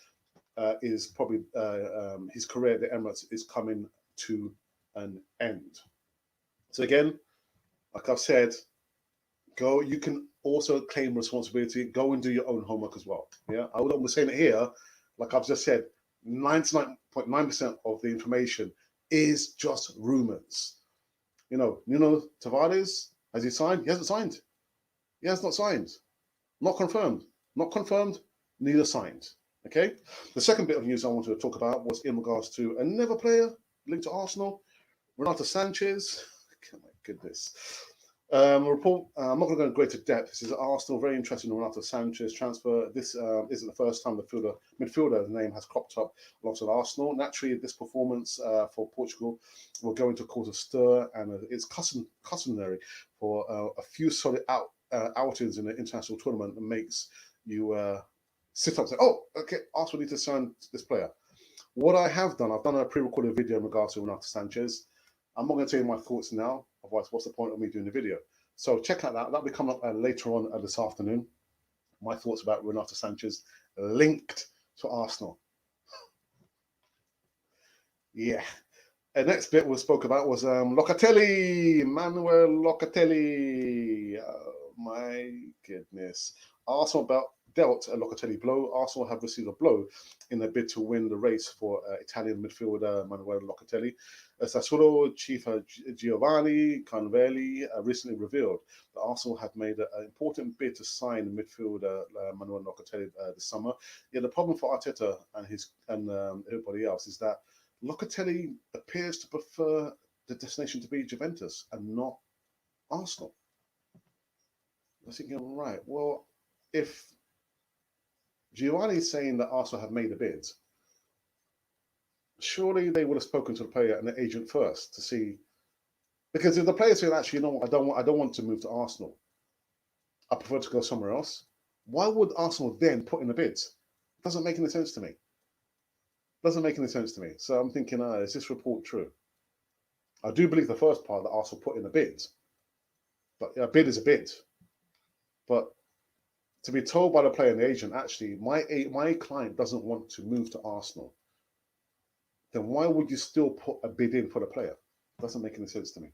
is probably his career at the Emirates is coming to an end. So again, like I've said, you can also claim responsibility, go and do your own homework as well. Yeah, I would saying it here, like I've just said, 99.9% of the information is just rumors. Nuno Tavares, has he signed? He hasn't signed. He has not signed. Not confirmed. Not confirmed, neither signed. Okay. The second bit of news I wanted to talk about was in regards to another player linked to Arsenal, Renato Sanchez. Oh my goodness. Report. I'm not going to go into greater depth. This is Arsenal very interested in Renato Sanchez transfer. This isn't the first time the midfielder's name has cropped up alongside Arsenal. Naturally, this performance for Portugal will go into cause a stir, and it's customary for a few solid outings in the international tournament that makes you sit up and say, "Oh, okay, Arsenal need to sign this player." What I have done, I've done a pre-recorded video in regards to Renato Sanchez. I'm not going to tell you my thoughts now. Otherwise, what's the point of me doing the video? So check out that. That'll be coming up later on this afternoon. My thoughts about Renato Sanchez linked to Arsenal. Yeah. The next bit we spoke about was Locatelli, Manuel Locatelli. Oh, my goodness. Arsenal dealt a Locatelli blow. Arsenal have received a blow in their bid to win the race for Italian midfielder Manuel Locatelli. Sassuolo chief Giovanni Canvelli recently revealed that Arsenal had made an important bid to sign midfielder Manuel Locatelli this summer. Yeah, the problem for Arteta and everybody else is that Locatelli appears to prefer the destination to be Juventus and not Arsenal. I was thinking, right, well, if Giovanni is saying that Arsenal have made a bid, surely they would have spoken to the player and the agent first to see, because if the player said, actually, I don't want to move to Arsenal, I prefer to go somewhere else, why would Arsenal then put in a bid? It doesn't make any sense to me. Doesn't make any sense to me. So I'm thinking, is this report true? I do believe the first part that Arsenal put in a bid, but a bid is a bid. But to be told by the player and the agent, actually, my client doesn't want to move to Arsenal, then why would you still put a bid in for the player? Doesn't make any sense to me.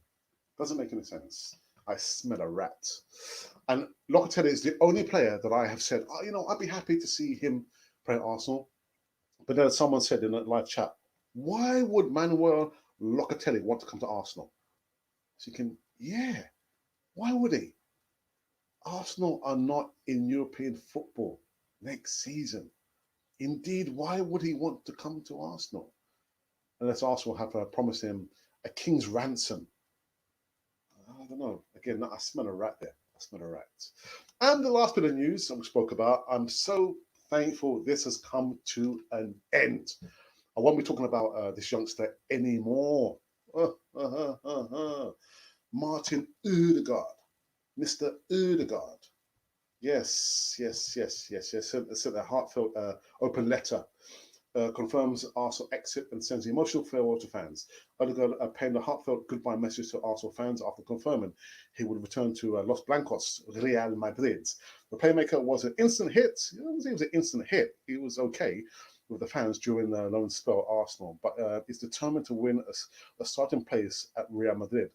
Doesn't make any sense. I smell a rat. And Locatelli is the only player that I have said, oh, you know, I'd be happy to see him play at Arsenal. But then someone said in a live chat, why would Manuel Locatelli want to come to Arsenal? So you can, yeah, why would he? Arsenal are not in European football next season. Indeed, why would he want to come to Arsenal? Unless Arsenal have promised him a king's ransom. I don't know. Again, I smell a rat there. I smell a rat. And the last bit of news that we spoke about, I'm so thankful this has come to an end. I won't be talking about this youngster anymore. Martin Odegaard. Mr. Odegaard. Yes. Sent a heartfelt open letter. Confirms Arsenal exit and sends emotional farewell to fans. Odegaard penned a heartfelt goodbye message to Arsenal fans after confirming he would return to Los Blancos, Real Madrid. The playmaker was an instant hit. I wouldn't say it was an instant hit. He was okay with the fans during the loan spell at Arsenal, but is determined to win a starting place at Real Madrid.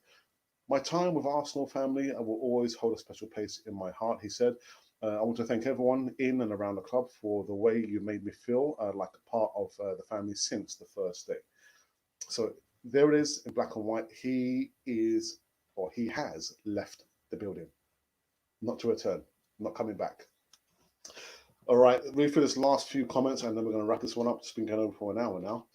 My time with Arsenal family will always hold a special place in my heart, he said. I want to thank everyone in and around the club for the way you made me feel like a part of the family since the first day. So there it is in black and white. He has left the building, not to return, not coming back. All right, read through this last few comments and then we're going to wrap this one up. It's been going over for an hour now.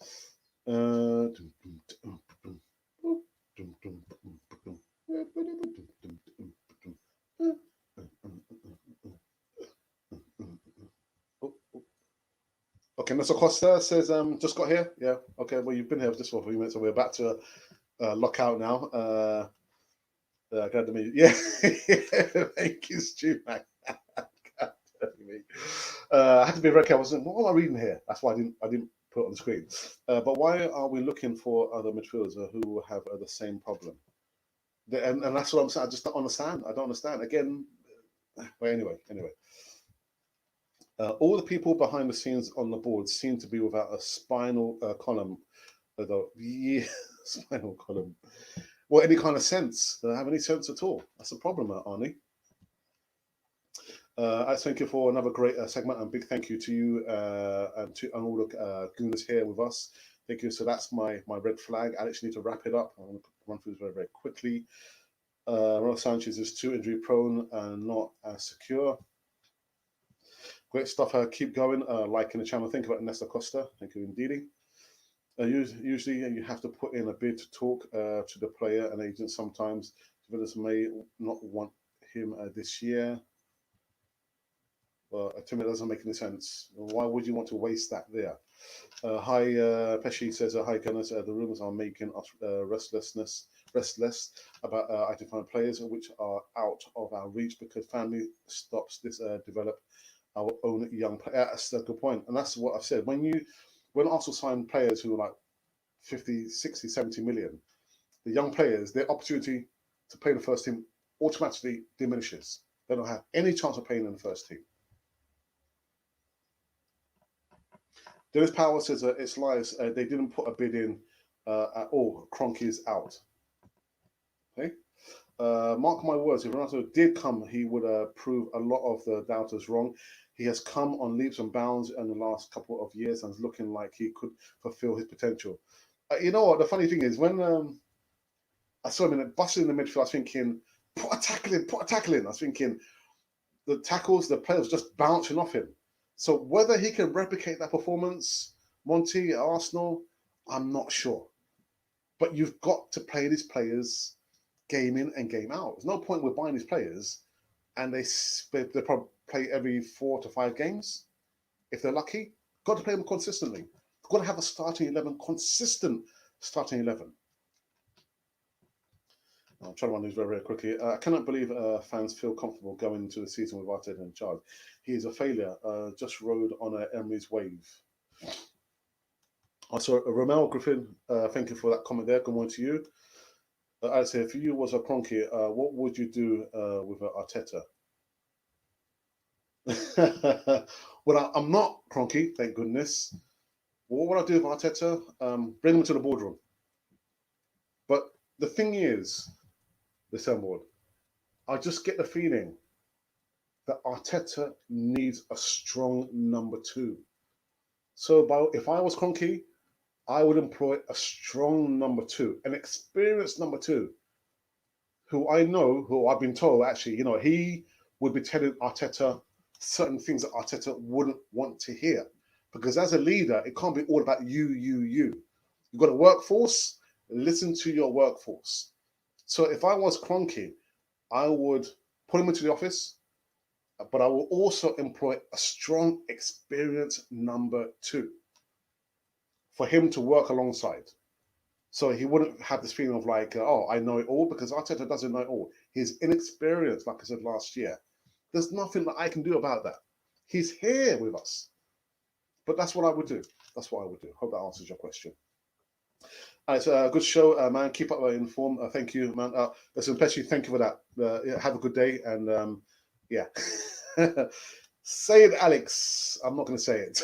Okay, Mr. Costa says, just got here. Yeah, okay, well, you've been here just for a few minutes, so we're about to lock out now. Glad to meet you. Yeah, thank you, Stu, man. I had to be very careful. What am I reading here? That's why I didn't put it on the screen. But why are we looking for other midfielders who have the same problem? And that's what I'm saying. I just don't understand. I don't understand. Again, but anyway. All the people behind the scenes on the board seem to be without a spinal column. Yeah, spinal column. Well, any kind of sense. They don't have any sense at all. That's a problem, Arnie. I thank you for another great segment, and big thank you to you and all the gooners here with us. Thank you. So that's my red flag. I actually need to wrap it up. I'm going to run through this very, very quickly. Ronald Sanchez is too injury prone and not as secure. Great stuff. Keep going. Like in the channel. Think about Nesta Costa. Thank you indeed. Usually you have to put in a bid to talk to the player and agent. Sometimes developers may not want him this year. Well, to me, it doesn't make any sense. Why would you want to waste that there? Hi, Pesci says, hi, Gunners. The rumours are making us restless about identifying players which are out of our reach because family stops this develop our own young player. That's a good point. And that's what I've said. When Arsenal sign players who are like 50, 60, 70 million, the young players, their opportunity to play in the first team automatically diminishes. They don't have any chance of playing in the first team. Dennis Power says it's lies. They didn't put a bid in at all. Kroenke is out. Okay. Mark my words, if Ronaldo did come, he would prove a lot of the doubters wrong. He has come on leaps and bounds in the last couple of years and is looking like he could fulfill his potential. You know what? The funny thing is, when I saw him busting in the midfield, I was thinking, put a tackle in. I was thinking, the tackles, the players just bouncing off him. So whether he can replicate that performance, Monty at Arsenal, I'm not sure. But you've got to play these players game in and game out. There's no point with buying these players and they probably play every 4 to 5 games. If they're lucky, got to play them consistently. Got to have a starting 11, consistent starting 11. I'm trying to run these very, very quickly. I cannot believe fans feel comfortable going into the season with Arteta in charge. He is a failure. Just rode on Emery's wave. Also, Romel Griffin, thank you for that comment there. Good morning to you. I'd say if you was a Kroenke, what would you do with Arteta? Well, I'm not Cronky, thank goodness. What would I do with Arteta? Bring him to the boardroom. But the thing is, the board, I just get the feeling that Arteta needs a strong number two. So if I was Cronky, I would employ a strong number two, an experienced number two, who I know, who I've been told actually, he would be telling Arteta certain things that Arteta wouldn't want to hear. Because as a leader, it can't be all about you. You've got a workforce, listen to your workforce. So if I was Cronky, I would put him into the office, but I will also employ a strong, experienced number two for him to work alongside. So he wouldn't have this feeling of like, oh, I know it all, because Arteta doesn't know it all. He's inexperienced, like I said last year. There's nothing that I can do about that. He's here with us. But that's what I would do. That's what I would do. Hope that answers your question. It's a good show, man. Keep up informed. Thank you, man. Listen, Pesci, thank you for that. Have a good day. And yeah. Say it, Alex. I'm not going to say it.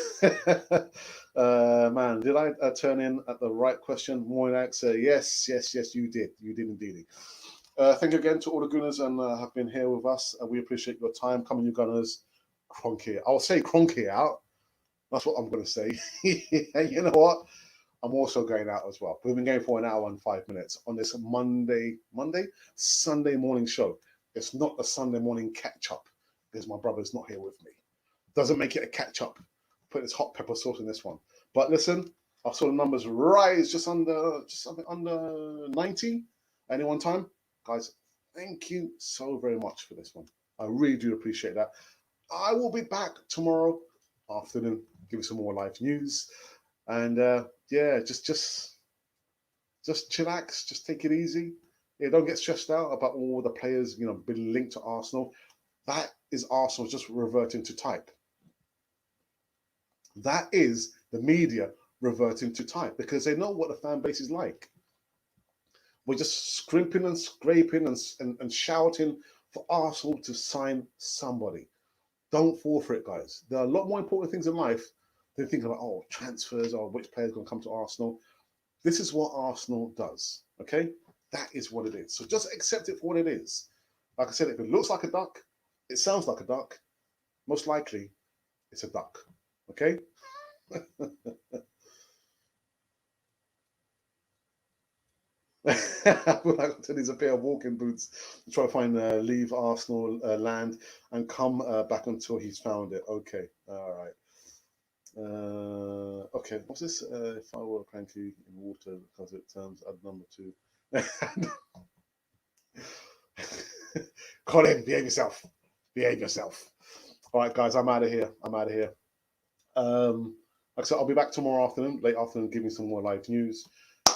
Man, did I turn in at the right question? Morning, Alex. Yes, you did. You did indeed. Thank you again to all the Gunners and have been here with us. We appreciate your time. Come on, you Gunners. Cronky. I'll say Cronky out. That's what I'm going to say. You know what? I'm also going out as well. We've been going for an hour and 5 minutes on this Sunday morning show. It's not a Sunday morning catch up because my brother's not here with me. Doesn't make it a catch up. Put this hot pepper sauce in this one. But listen, I saw the numbers rise just something under 90 at any one time. Guys, thank you so very much for this one. I really do appreciate that. I will be back tomorrow afternoon, give you some more live news. And yeah, just chillax, just take it easy. Yeah, don't get stressed out about all the players, being linked to Arsenal. That is Arsenal just reverting to type. That is the media reverting to type because they know what the fan base is like. We're just scrimping and scraping and shouting for Arsenal to sign somebody. Don't fall for it, guys. There are a lot more important things in life than thinking about, transfers or which player's going to come to Arsenal. This is what Arsenal does, okay? That is what it is. So just accept it for what it is. Like I said, if it looks like a duck, it sounds like a duck, most likely it's a duck, okay? I feel like I needs a pair of walking boots to try to find leave Arsenal land and come back until he's found it. Okay, all right. Okay, what's this? If I were cranky in water because it turns add number two. Colin, behave yourself. Behave yourself. All right, guys, I'm out of here. Like I said, I'll be back tomorrow afternoon, late afternoon, giving some more live news.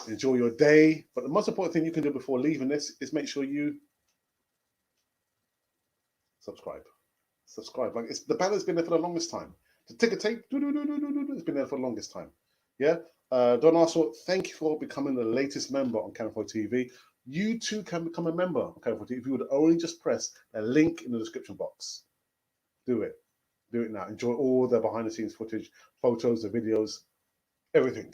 Enjoy your day. But the most important thing you can do before leaving this is make sure you subscribe. Subscribe. Like the banner's been there for the longest time. The ticker tape, it's been there for the longest time. Yeah. Don Arsenal, thank you for becoming the latest member on Canonfoy TV. You too can become a member on Canonfoy TV if you would only just press a link in the description box. Do it. Do it now. Enjoy all the behind the scenes footage, photos, the videos, everything.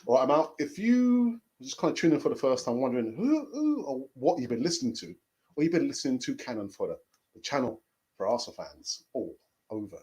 All right, I'm out. If you just kind of tune in for the first time, wondering who or what you've been listening to, or you've been listening to Cannon Fodder, the channel for Arsenal fans all over